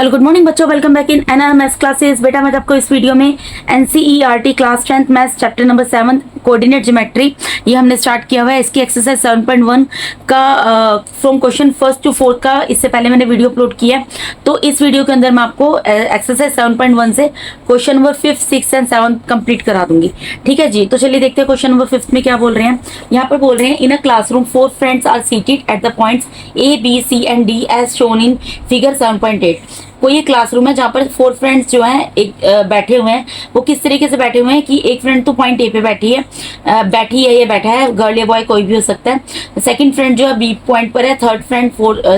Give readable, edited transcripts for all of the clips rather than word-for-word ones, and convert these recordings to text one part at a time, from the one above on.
Hello good morning बच्चों, welcome back in एनआरएमएस classes. बेटा मैं आपको इस वीडियो में NCERT class 10th maths chapter number 7 coordinate geometry ये हमने स्टार्ट किया हुआ है। इसकी एक्सरसाइज 7.1 का from question first to fourth का इससे पहले मैंने वीडियो अपलोड किया है। तो इस वीडियो के अंदर मैं आपको एक्सरसाइज 7.1 से question number 5th 6th and 7th complete करा दूंगी। ठीक है जी, तो चलिए देखते हैं क्वेश्चन नंबर 5th में क्या बोल रहे हैं। यहाँ पर बोल रहे हैं in a classroom 4 friends are seated at the points A B C and D as shown in figure 7.8। कोई एक क्लासरूम है जहाँ पर 4 फ्रेंड्स जो हैं एक बैठे हुए हैं। वो किस तरीके से बैठे हुए हैं कि एक फ्रेंड तो पॉइंट ए पे बैठी है या बैठा है, गर्ल या बॉय कोई भी हो सकता है। सेकंड फ्रेंड जो है बी पॉइंट पर है, थर्ड फ्रेंड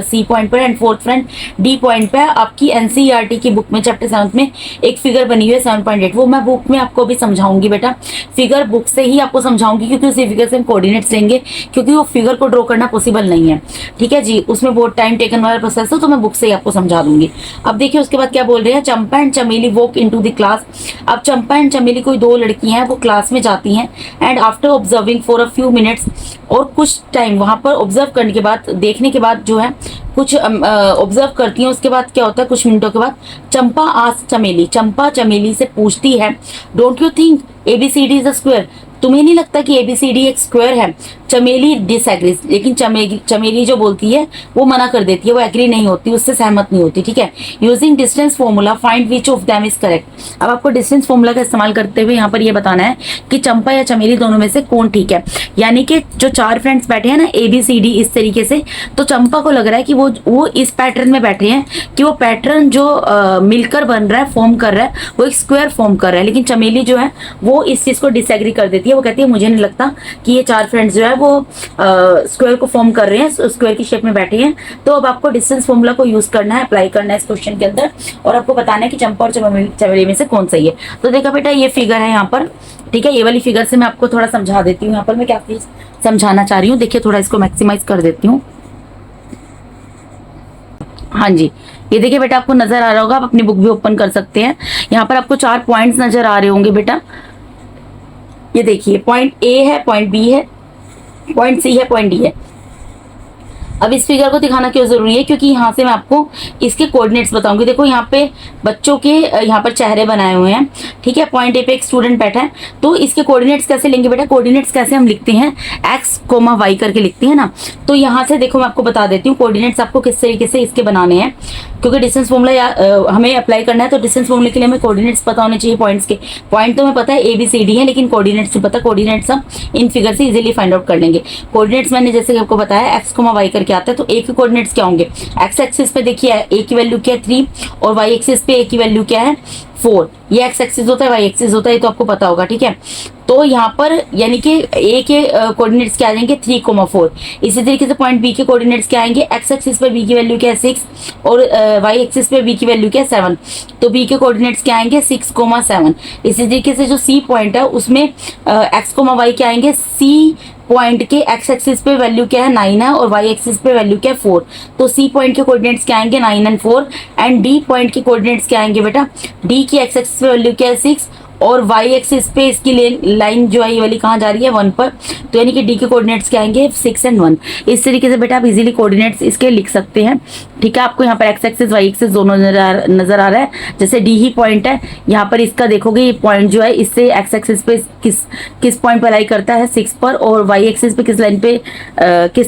सी पॉइंट पर है and fourth friend D point पे है। आपकी एनसीईआरटी की बुक में चैप्टर 7 में एक फिगर बनी हुई है 7.8, वो मैं बुक में आपको भी समझाऊंगी बेटा। फिगर बुक से ही आपको समझाऊंगी क्योंकि उसी फिगर से हम कोऑर्डिनेट्स लेंगे, क्योंकि वो फिगर को ड्रॉ करना पॉसिबल नहीं है। ठीक है जी, उसमें बहुत टाइम टेकन वाला प्रोसेस है, तो मैं बुक से ही आपको समझा दूंगी। अब देखिए उसके बाद क्या बोल रहे हैं, चंपा एंड चमेली वॉक इनटू द क्लास। अब चंपा एंड चमेली कोई 2 लड़कियां हैं, वो क्लास में जाती हैं and after observing for a few minutes, और कुछ टाइम वहां पर ऑब्जर्व करने के बाद, देखने के बाद जो है कुछ ऑब्जर्व करती हैं। उसके बाद क्या होता है, कुछ मिनटों के बाद चंपा आस्क्ड चमेली, चंपा चमेली से पूछती है don't you think ABCD is a square, तुम्हें नहीं लगता कि एबीसीडी एक स्क्वायर है। चमेली डिसएग्रीज, लेकिन चमेली जो बोलती है वो मना कर देती है, वो एग्री नहीं होती, उससे सहमत नहीं होती। ठीक है, using distance formula find which of them is correct. अब आपको डिस्टेंस फॉर्मूला का इस्तेमाल करते हुए यहाँ पर ये बताना है कि चंपा या चमेली दोनों में से कौन ठीक है। यानी कि जो 4 फ्रेंड्स बैठे हैं ना एबीसीडी इस तरीके से, तो चंपा को लग रहा है कि वो इस पैटर्न में बैठे हैं कि वो पैटर्न जो मिलकर बन रहा है, फॉर्म कर रहा है, वो एक स्क्वायर फॉर्म कर रहा है। लेकिन चमेली जो है वो इस चीज को डिसएग्री कर देती है, वो कहती है मुझे नहीं लगता कि ये 4 फ्रेंड्स जो है वो स्क्वायर को फॉर्म कर रहे हैं, स्क्वायर की शेप में बैठे हैं। तो अब आपको डिस्टेंस फॉर्मूला को यूज करना है, अप्लाई करना है इस क्वेश्चन के अंदर, और आपको बताना है कि चंपा और चमेली में से कौन सही है। तो देखा बेटा ये फिगर है यहाँ पर। ठीक है, ये वाली फिगर से मैं आपको थोड़ा समझा देती हूँ। यहाँ पर मैं क्या चीज समझाना चाह रही हूँ, देखिए थोड़ा इसको मैक्सिमाइज कर देती हूँ। हाँ जी, ये देखिए बेटा आपको नजर आ रहा होगा, आप अपनी बुक भी ओपन कर सकते हैं। यहाँ पर आपको 4 पॉइंट्स नजर आ रहे होंगे बेटा। ये देखिए पॉइंट ए है, पॉइंट बी है, पॉइंट सी है, पॉइंट डी है। अब इस फिगर को दिखाना क्यों जरूरी है, क्योंकि यहाँ से मैं आपको इसके कोऑर्डिनेट्स बताऊंगी। देखो यहाँ पे बच्चों के यहाँ पर चेहरे बनाए हुए हैं। ठीक है, पॉइंट ए पे एक स्टूडेंट बैठा है, तो इसके कोऑर्डिनेट्स कैसे लेंगे बेटा। कोऑर्डिनेट्स कैसे हम लिखते हैं, एक्स कोमा वाई करके लिखते हैं ना। तो यहाँ से देखो मैं आपको बता देती हूँ कोऑर्डिनेट्स आपको किस तरीके से इसके बनाने हैं, क्योंकि डिस्टेंस फॉर्मूला हमें अप्लाई करना है। तो डिस्टेंस फॉर्मूले के लिए हमें कोऑर्डिनेट्स पता होने चाहिए पॉइंट्स के। पॉइंट तो हमें पता है ABCD है, लेकिन कोऑर्डिनेट्स नहीं पता। कोऑर्डिनेट्स हम इन फिगर से इजीली फाइंड आउट कर लेंगे। कोऑर्डिनेट्स मैंने जैसे आपको बताया एक्स कोमा वाई करके आता है, तो ए के कोऑर्डिनेट्स क्या होंगे। एक्स एक्सिस पे देखिए ए की वैल्यू क्या है 3, और वाई एक्सिस पे ए की वैल्यू क्या है 4। ये एक्स एक्सिस होता है, वाई एक्सिस होता है, ये तो आपको पता होगा। ठीक है, तो यहाँ पर यानी कि ए के कोऑर्डिनेट्स क्या आ जाएंगे 3,4। इसी तरीके से पॉइंट बी के कोऑर्डिनेट्स क्या आएंगे, एक्स एक्सिस पे बी की वैल्यू क्या है 6, और वाई एक्सिस पे बी की वैल्यू क्या है 7। तो बी के कोऑर्डिनेट्स क्या आएंगे 6,7। इसी तरीके से जो सी पॉइंट है उसमें एक्स वाई क्या आएंगे, सी पॉइंट के एक्स एक्सिस पे वैल्यू क्या है 9 है, और वाई एक्सिस पे वैल्यू क्या है 4। तो सी पॉइंट के कोऑर्डिनेट्स क्या आएंगे 9 एंड 4, एंड डी पॉइंट के कोऑर्डिनेट्स क्या आएंगे बेटा, डी की एक्स एक्सिस पे वैल्यू क्या है 6, और वाई एक्सिस पे इसकी लाइन जो है ये वाली कहाँ जा रही है 1 पर। तो यानी कि डी के कोऑर्डिनेट्स क्या आएंगे 6 एंड 1। इस तरीके से बेटा आप इजीली कोऑर्डिनेट्स इसके लिख सकते हैं। ठीक है, आपको यहाँ पर एक्स एक्सिस वाई एक्सिस दोनों नजर आ रहा है। जैसे डी ही पॉइंट है, यहाँ पर इसका देखोगे ये पॉइंट जो है इससे एक्स एक्सिस पे किस पॉइंट पर लाई करता है 6 पर, और वाई एक्सिस पे किस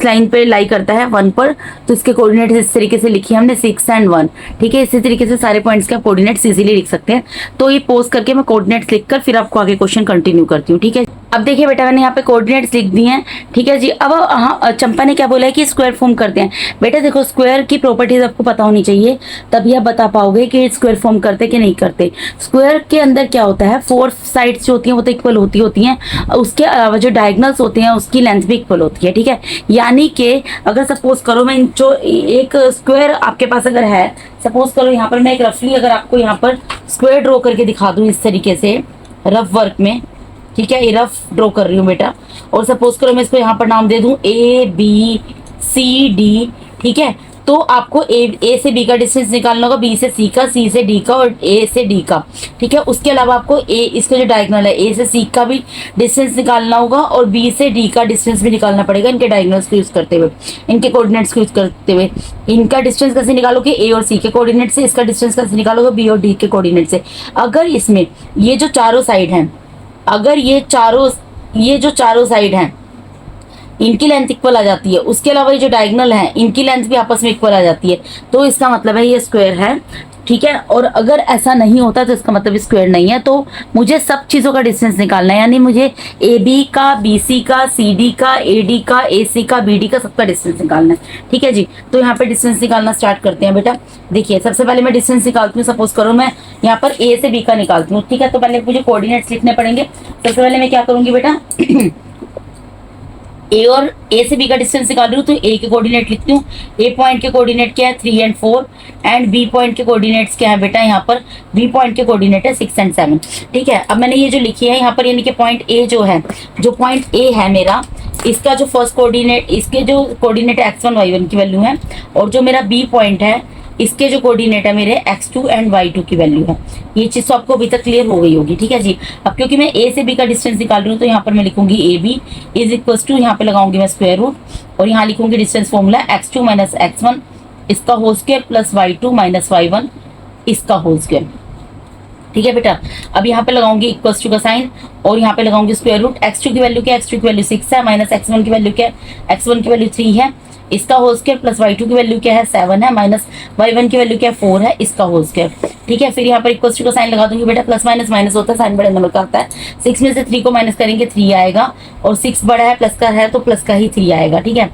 लाइन पे लाई करता है 1 पर। तो इसके कोऑर्डिनेट्स इस तरीके से लिखी हमने 6 एंड 1। ठीक है, इसी तरीके से सारे पॉइंट्स के कोऑर्डिनेट्स इजीली लिख सकते हैं। तो ये पोस्ट करके मैं कोऑर्डिनेट्स लिखकर फिर आपको आगे क्वेश्चन कंटिन्यू करती हूँ। ठीक है, अब देखिए बेटा मैंने यहाँ पे कोऑर्डिनेट्स लिख दिए हैं। ठीक है जी, अब हाँ चंपा ने क्या बोला है कि स्क्वायर फॉर्म करते हैं। बेटा देखो स्क्वायर की प्रॉपर्टीज आपको पता होनी चाहिए, तभी आप बता पाओगे कि स्क्वायर फॉर्म करते कि नहीं करते। स्क्वायर के अंदर क्या होता है, 4 साइड्स जो होती हैं वो तो इक्वल होती हैं, उसके अलावा जो डायगोनल्स होते हैं उसकी लेंथ भी इक्वल होती है। ठीक है, यानी कि अगर सपोज करो मैं जो एक स्क्वायर आपके पास अगर है, सपोज करो यहाँ पर मैं एक रफली अगर आपको यहाँ पर स्क्वायर ड्रॉ करके दिखा दूं इस तरीके से रफ वर्क में। ठीक है, ये रफ ड्रॉ कर रही हूँ बेटा, और सपोज करो मैं इसको यहाँ पर नाम दे दूं ABCD। ठीक है, तो आपको ए से बी का डिस्टेंस निकालना होगा, बी से सी का, सी से डी का और ए से डी का। ठीक है, उसके अलावा आपको ए इसका जो डायगोनल है ए से सी का भी डिस्टेंस निकालना होगा और बी से डी का डिस्टेंस भी निकालना पड़ेगा इनके डायगोनल्स को यूज करते हुए, इनके कोऑर्डिनेट्स को यूज करते हुए। इनका डिस्टेंस कैसे निकालोगे, ए और सी के कोऑर्डिनेट से, इसका डिस्टेंस कैसे निकालोगे, बी और डी के कोऑर्डिनेट से। अगर इसमें ये जो चारों साइड हैं, अगर ये जो चारों साइड हैं इनकी लेंथ इक्वल आ जाती है, उसके अलावा ये जो डायगोनल है इनकी लेंथ भी आपस में इक्वल आ जाती है, तो इसका मतलब है ये स्क्वायर है। ठीक है, और अगर ऐसा नहीं होता तो इसका मतलब स्क्वायर नहीं है। तो मुझे सब चीज़ों का डिस्टेंस निकालना है, यानी मुझे ए बी का, बी सी का, सी डी का, ए डी का, ए सी का, बी डी का, सबका डिस्टेंस निकालना है। ठीक है जी, तो यहाँ पे डिस्टेंस निकालना स्टार्ट करते हैं बेटा। देखिए सबसे पहले मैं डिस्टेंस निकालती हूँ, सपोज करो मैं यहाँ पर ए से बी का निकालती हूँ। ठीक है, तो पहले मुझे कोऑर्डिनेट्स लिखने पड़ेंगे। सबसे पहले मैं क्या करूँगी बेटा, ए और ए से बी का डिस्टेंस निकाल रही हूँ, तो ए के कोऑर्डिनेट लिखती हूँ। ए पॉइंट के कोऑर्डिनेट क्या है 3 और 4, एंड बी पॉइंट के कोऑर्डिनेट्स क्या है बेटा, यहाँ पर बी पॉइंट के कोऑर्डिनेट है 6 और 7। ठीक है, अब मैंने ये जो लिखी है यहाँ पर, यानी कि पॉइंट ए जो है, जो पॉइंट ए है मेरा, इसका जो फर्स्ट कोऑर्डिनेट, इसके जो कोऑर्डिनेट x1 y1 की वैल्यू है, और जो मेरा बी पॉइंट है इसके जो कोऑर्डिनेट है मेरे x2 एंड y2 की वैल्यू है। ये चीज़ तो आपको अभी तक क्लियर हो गई होगी। ठीक है जी, अब क्योंकि मैं a से b का डिस्टेंस निकाल रही हूँ, तो यहाँ पर मैं लिखूंगी A B is equal to, यहाँ पे लगाऊंगी मैं स्क्वायर रूट, और यहाँ लिखूंगी distance formula x2 minus x1 इसका whole square plus y2 minus y1 इसका होल स्क्वायर। ठीक है बेटा, अब यहाँ पे लगाऊंगी इक्वल्स टू का साइन, और यहाँ पे लगाऊंगी स्क्वायर रूट। x2 की वैल्यू क्या है, x2 की वैल्यू 6 है, माइनस x1 की वैल्यू क्या है, x1 की वैल्यू 3 है, इसका होल स्क्वायर, प्लस y2 की वैल्यू क्या है 7 है, माइनस y1 की वैल्यू क्या है 4 है, इसका होल स्क्वायर। ठीक है, फिर यहाँ पर इक्वल्स टू का साइन लगा दूंगी बेटा। प्लस माइनस माइनस होता है, साइन बड़े नंबर का आता है। 6 में से 3 को माइनस करेंगे 3 आएगा, और 6 बड़ा है प्लस का है तो प्लस का ही 3 आएगा। ठीक है,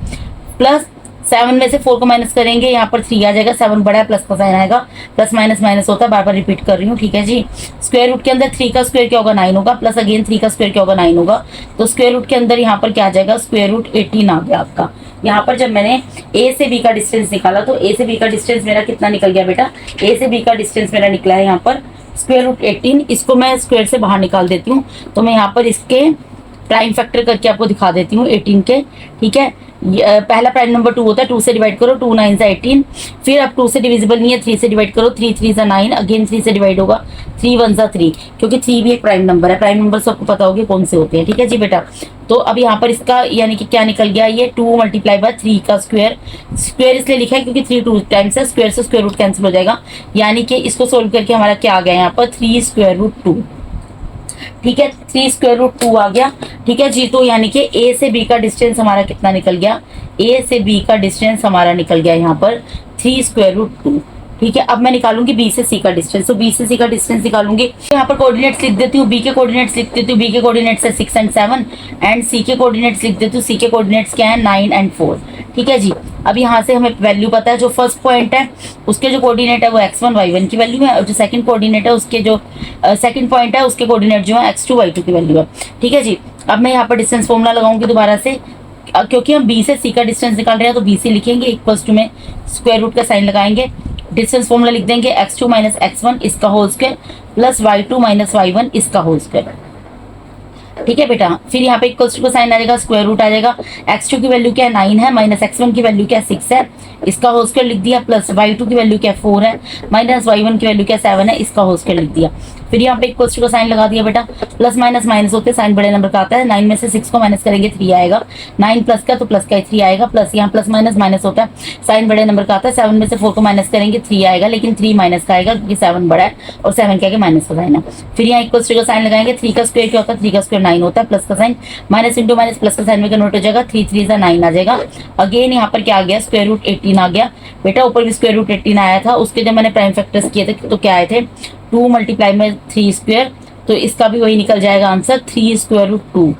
प्लस 7 में से 4 को माइनस करेंगे, यहाँ पर 3 आ जाएगा, 7 बड़ा है प्लस का साइन आएगा, प्लस माइनस माइनस होता है, बार बार रिपीट कर रही हूँ। ठीक है जी, स्क्वायर रूट के अंदर 3 का स्क्वायर क्या होगा 9 होगा, प्लस अगेन 3 का स्क्वायर क्या होगा 9 होगा, तो स्क्वायर रूट के अंदर यहाँ पर क्या आ जाएगा, स्क्वायर रूट 18 आ गया आपका। यहाँ पर जब मैंने ए से बी का डिस्टेंस निकाला, तो ए से बी का डिस्टेंस मेरा कितना निकल गया बेटा, ए से बी का डिस्टेंस मेरा निकला है यहाँ पर स्क्वायर रूट 18। इसको मैं स्क्वायर से बाहर निकाल देती हूँ, तो मैं यहाँ पर इसके प्राइम फैक्टर करके आपको दिखा देती हूँ 18 के। ठीक है, पहला प्राइम नंबर 2 होता है, 2 से डिवाइड करो, 2 9 से 18, फिर अब 2 से डिविजिबल नहीं है, 3 से डिवाइड करो, 3 3 से 9, अगेन 3 से डिवाइड होगा, 3 1 से 3, क्योंकि 3 भी एक प्राइम नंबर है। प्राइम नंबर सबको पता होगी कौन से होते हैं। ठीक है जी बेटा, तो अब यहाँ पर इसका यानी कि क्या निकल गया, ये 2 मल्टीप्लाई बाय 3 का स्क्वायर। स्क्वायर इसलिए लिखा है क्योंकि 3 2 टाइम्स है, स्क्वायर से स्क्वायर रूट कैंसिल हो जाएगा, यानी कि इसको सोल्व करके हमारा क्या आ गया यहाँ पर 3 स्क्वायर रूट 2। ठीक है, 3 स्क्वायर रूट 2 आ गया। ठीक है जी, तो यानी कि ए से बी का डिस्टेंस हमारा कितना निकल गया, ए से बी का डिस्टेंस हमारा निकल गया यहाँ पर 3 स्क्वायर रूट 2। ठीक है, अब मैं निकालूंगी बी से सी का डिस्टेंस, तो बी से सी का डिस्टेंस निकालूंगी। यहाँ पर कोऑर्डिनेट्स लिख देती हूँ, बी के कोऑर्डिनेट्स लिख देती हूँ, बी के कोऑर्डिनेट्स है 6 और 7, एंड सी के कोऑर्डिनेट्स लिख देती हूँ, सी के कोऑर्डिनेट्स क्या है 9 और 4। ठीक है जी, अब यहाँ से हमें वैल्यू पता है, जो फर्स्ट पॉइंट है उसके जो कोऑर्डिनेट है वो x1 y1 की वैल्यू है, और जो सेकंड कोऑर्डिनेट है उसके जो सेकंड पॉइंट है उसके कोऑर्डिनेट जो है x2 y2 की वैल्यू है। ठीक है जी, अब मैं यहाँ पर डिस्टेंस फॉर्मूला लगाऊंगी दोबारा से, क्योंकि हम बी से सी का डिस्टेंस निकाल रहे हैं, तो बी से लिखेंगे इक्वल्स टू में स्क्वायर रूट का साइन लगाएंगे, डिस्टेंस फॉर्मूला लिख देंगे x2 माइनस x1 इसका whole square plus y2 minus y1 इसका होल स्क्वायर। ठीक है बेटा, फिर यहाँ पे इक्वल्स टू का साइन आ जाएगा, स्क्वायर रूट आ जाएगा, x2 की वैल्यू क्या है 9 है, माइनस x1 की वैल्यू क्या है 6 है, इसका होल स्क्वायर लिख दिया, प्लस y2 की वैल्यू क्या है 4 है, माइनस y1 की वैल्यू क्या 7 है, इसका होल स्क्वायर लिख दिया। फिर यहाँ पे इक्वल्स टू का साइन लगा दिया बेटा, प्लस माइनस माइनस होते हैं, साइन बड़े नंबर का आता है, 9 में से 6 को माइनस करेंगे 3 आएगा, 9 प्लस का तो प्लस का 3 आएगा, प्लस यहाँ प्लस माइनस माइनस होता है, साइन बड़े नंबर का आता है, 7 में से 4 को माइनस करेंगे 3 आएगा, लेकिन 3 माइनस का आएगा क्योंकि 7 बड़ा है और 7 क्या है माइनस का साइन है। फिर यहाँ इक्वल्स टू का साइन लगाएंगे, 3 का स्क्वायर क्या होता है, 3 का स्क्वायर 9 होता है, प्लस का sign minus into minus plus का साइन में कन्वर्ट हो जाएगा, 3 3 से 9 आ जाएगा, अगेन यहाँ पर क्या आ गया स्क्वायर रूट 18 आ गया बेटा, ऊपर भी स्क्वायर रूट 18 आया था, उसके जब मैंने प्राइम फैक्टर्स किए थे तो क्या आए थे 2 मल्टीप्लाई में 3 स्क्वायर, तो इसका भी वही निकल जाएगा आंसर 3 स्क्वायर रूट 2।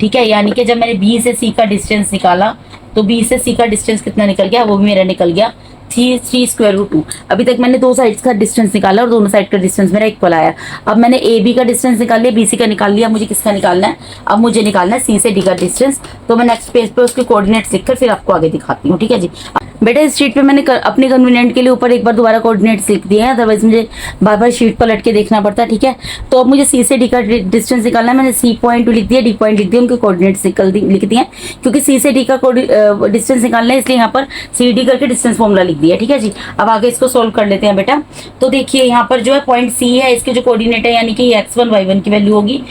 ठीक है, यानी कि जब मैंने बी से सी का डिस्टेंस निकाला तो बी से सी का डिस्टेंस कितना निकल गया, वो भी मेरा निकल गया 3 स्क्वायर रूट 2। अभी तक मैंने दो साइड्स का डिस्टेंस निकाला और दोनों साइड का डिस्टेंस मेरा इक्वल आया। अब मैंने ए बी का डिस्टेंस निकाल लिया, बी सी का निकाल लिया, मुझे किसका निकालना है, अब मुझे निकालना है सी से डी का डिस्टेंस। तो मैं नेक्स्ट पेज पे उसके कोऑर्डिनेट्स लिखकर फिर आपको आगे दिखाती हूँ। ठीक है जी बेटा, इस शीट पे मैंने अपने कन्वीनियंट के लिए ऊपर एक बार दोबारा कोऑर्डिनेट्स लिख दिए हैं, अदरवाइज मुझे बार बार शीट पलट के देखना पड़ता है। ठीक है, तो अब मुझे सी से डी का डिस्टेंस निकालना है। मैंने सी पॉइंट लिख दिया, डी पॉइंट लिख दिया, उनके कोऑर्डिनेट्स लिख दिए, क्योंकि सी से डी का डिस्टेंस निकालना है, इसलिए यहाँ पर सी डी करके डिस्टेंस फॉर्मूला लिख दिया। ठीक है जी, अब आगे इसको सोल्व कर लेते हैं बेटा। तो देखिए यहाँ पर जो है पॉइंट सी है, इसके जो कोऑर्डिनेट है यानी कि x1 y1 की वैल्यू होगी।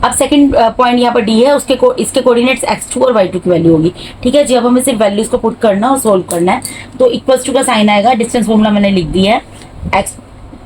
अब सेकंड पॉइंट यहाँ पर डी है, इसके कोऑर्डिनेट्स x2 और y2 की वैल्यू होगी। ठीक है जी, अब हमें सिर्फ वैल्यूज को पुट करना और सोल्व करना है। तो इक्वल्स टू का साइन आएगा, डिस्टेंस फॉर्मूला मैंने लिख दिया है।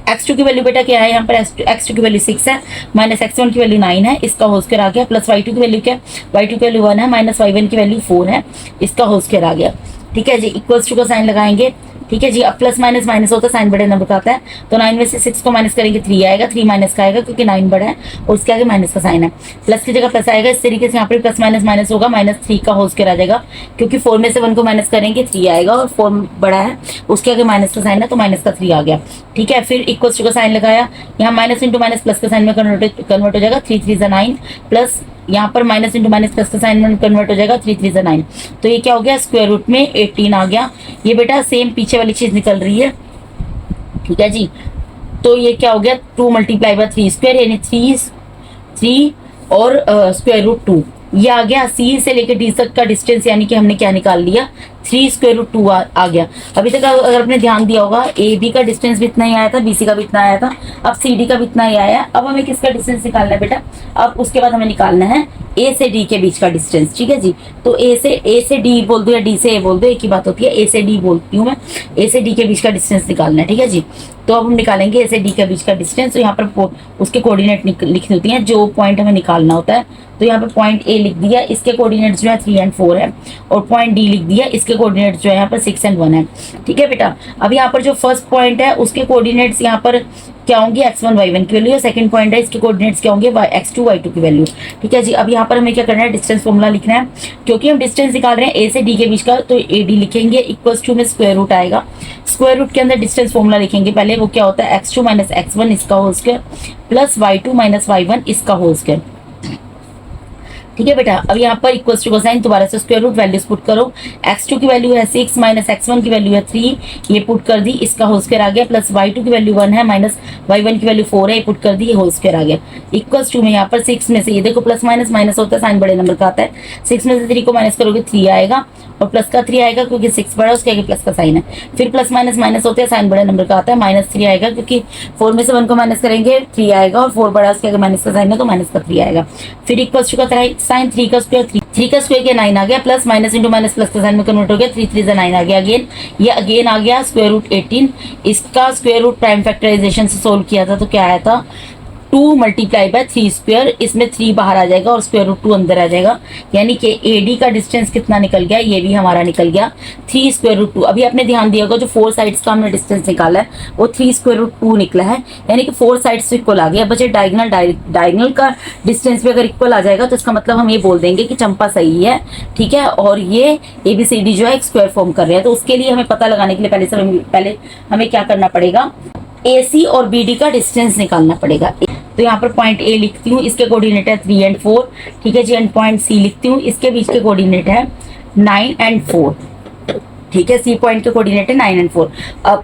x2 की वैल्यू बेटा क्या है, यहाँ पर x2 की वैल्यू 6 है, माइनस x1 की वैल्यू 9 है, इसका होल स्क्वायर आ गया, प्लस y2 की वैल्यू क्या है, y2 की वैल्यू 1 है, माइनस y1 की वैल्यू 4 है, इसका होल स्क्वायर आ गया। ठीक है जी, इक्वल्स टू का साइन लगाएंगे। ठीक है जी, अब प्लस माइनस माइनस होता है, साइन बड़े नंबर का आता है, तो 9 में से 6 को माइनस करेंगे 3 आएगा, 3 माइनस का आएगा क्योंकि 9 बड़ा है और उसके आगे माइनस का साइन है, प्लस की जगह प्लस आएगा। इस तरीके से यहाँ पर प्लस माइनस माइनस होगा, माइनस 3 का होल स्क्वायर आ जाएगा, क्योंकि 4 में से 1 को माइनस करेंगे 3 आएगा और 4 बड़ा है, उसके आगे माइनस का साइन है तो माइनस का 3 आ गया। ठीक है, फिर इक्वल टू का साइन लगाया, यहाँ माइनस इंटू माइनस प्लस का साइन में कन्वर्ट हो जाएगा, 3 3 9 प्लस यहाँ पर माइनस इंटू माइनस प्लस का साइन में कन्वर्ट हो जाएगा, 3 3 9। तो ये क्या हो गया, स्क्वायर रूट में 18 आ गया। ये बेटा सेम पीछे वाली चीज निकल रही है। ठीक है जी, तो ये क्या हो गया, 2 मल्टीप्लाई बाय 3 स्क्वायर यानी 3 और स्क्वायर रूट 2। ये आ गया सी से लेकर डी तक का डिस्टेंस, यानी कि हमने क्या निकाल लिया, 3 स्क्वायर रूट 2 आ गया। अभी तक अगर आपने ध्यान दिया होगा, ए बी का डिस्टेंस भी इतना ही आया था, बी सी का भी इतना आया था, अब सी डी का भी इतना ही आया है। अब हमें किसका डिस्टेंस निकालना है बेटा, अब उसके बाद हमें निकालना है ए से डी के बीच का डिस्टेंस। ठीक है जी, तो ए से डी बोल दो या डी से ए बोल दो, एक ही बात होती है, ए से डी बोलती हूँ मैं, ए से डी के बीच का डिस्टेंस निकालना है। ठीक है जी, तो अब हम निकालेंगे ए से डी के बीच का डिस्टेंस। तो यहाँ पर उसके कोऑर्डिनेट लिखनी होती हैं, जो पॉइंट हमें निकालना होता है। तो यहाँ पे पॉइंट ए लिख दिया, इसके कोऑर्डिनेट्स जो है 3 और 4 है, और पॉइंट डी लिख दिया, इसके कोऑर्डिनेट्स जो है यहाँ पर 6 और 1 है। ठीक है बेटा, अब यहाँ पर जो फर्स्ट पॉइंट है उसके कोऑर्डिनेट्स यहाँ पर क्या होंगे, x1 y1 की वैल्यू, सेकंड पॉइंट है इसके कोऑर्डिनेट्स क्या होंगे, x2 y2 की वैल्यू। ठीक है जी, अब यहाँ पर हमें क्या करना है, डिस्टेंस फॉर्मूला लिखना है, क्योंकि हम डिस्टेंस निकाल रहे हैं ए से डी के बीच का, तो ए डी लिखेंगे, इक्वल्स टू में स्क्वायर रूट आएगा, स्क्वायर रूट के अंदर डिस्टेंस फॉर्मूला लिखेंगे पहले, वो क्या होता है, x2 माइनस x1 इसका whole square plus y2 minus y1 इसका होल स्क्वायर। ठीक है बेटा, अब यहाँ पर इक्वल्स टू का साइन, दोबारा से स्क्वायर रूट वैल्यूज पुट करो, x2 की वैल्यू है 6 माइनस x1 की वैल्यू है 3, ये पुट कर दी, इसका होल स्क्वायर आ गया, प्लस y2 की वैल्यू 1 है माइनस y1 की वैल्यू 4 है, ये पुट कर दी, ये होल स्क्वायर आ गया। इक्वल्स टू में यहाँ पर 6 में से, ये देखो प्लस माइनस माइनस होता है, साइन बड़े नंबर का आता है, 6 में से 3 को माइनस करोगे 3 आएगा और प्लस का 3 आएगा क्योंकि 6 बड़ा है, उसके आगे प्लस का साइन है, फिर प्लस माइनस माइनस होते हैं, साइन बड़े नंबर का आता है, माइनस 3 आएगा क्योंकि 4 में से 1 को माइनस करेंगे 3 आएगा और 4 बड़ा, उसके आगे माइनस का साइन है तो माइनस का 3 आएगा। फिर इक्वल्स टू का साइन 3 का स्क्वायर, 3 का स्क्वायर के 9 आ गया, plus minus into minus plus का साइन में कन्वर्ट हो गया, 3 3 9 आ गया अगेन, ये अगेन आ गया स्क्वायर रूट 18। इसका स्क्वायर रूट प्राइम फैक्टराइजेशन से सोल्व किया था तो क्या आया था, 2 मल्टीप्लाई बाय 3 स्क्वायर, इसमें 3 बाहर आ जाएगा और स्क्वायर रूट 2 अंदर आ जाएगा, यानी कि एडी का डिस्टेंस कितना निकल गया, ये भी हमारा निकल गया 3 स्क्वायर रूट 2। अभी आपने ध्यान दिया होगा जो 4 साइड्स का हमने डिस्टेंस निकाला है वो 3 स्क्वायर रूट 2 निकला है, यानी कि 4 साइड्स से इक्वल आ गया। बचे डायगोनल का डिस्टेंस भी अगर इक्वल आ जाएगा तो इसका मतलब हम ये बोल देंगे कि चंपा सही है। ठीक है, और ये ABCD जो है एक स्क्वायर फॉर्म कर रहे हैं, तो उसके लिए हमें पता लगाने के लिए पहले हमें क्या करना पड़ेगा, AC और BD का डिस्टेंस निकालना पड़ेगा। तो यहाँ पर पॉइंट A लिखती हूँ, इसके कोऑर्डिनेट है 3 और 4। ठीक है जी, एंड पॉइंट C लिखती हूँ, इसके बीच के कोऑर्डिनेट है 9 और 4। ठीक है, C पॉइंट के कोऑर्डिनेट है 9 और 4।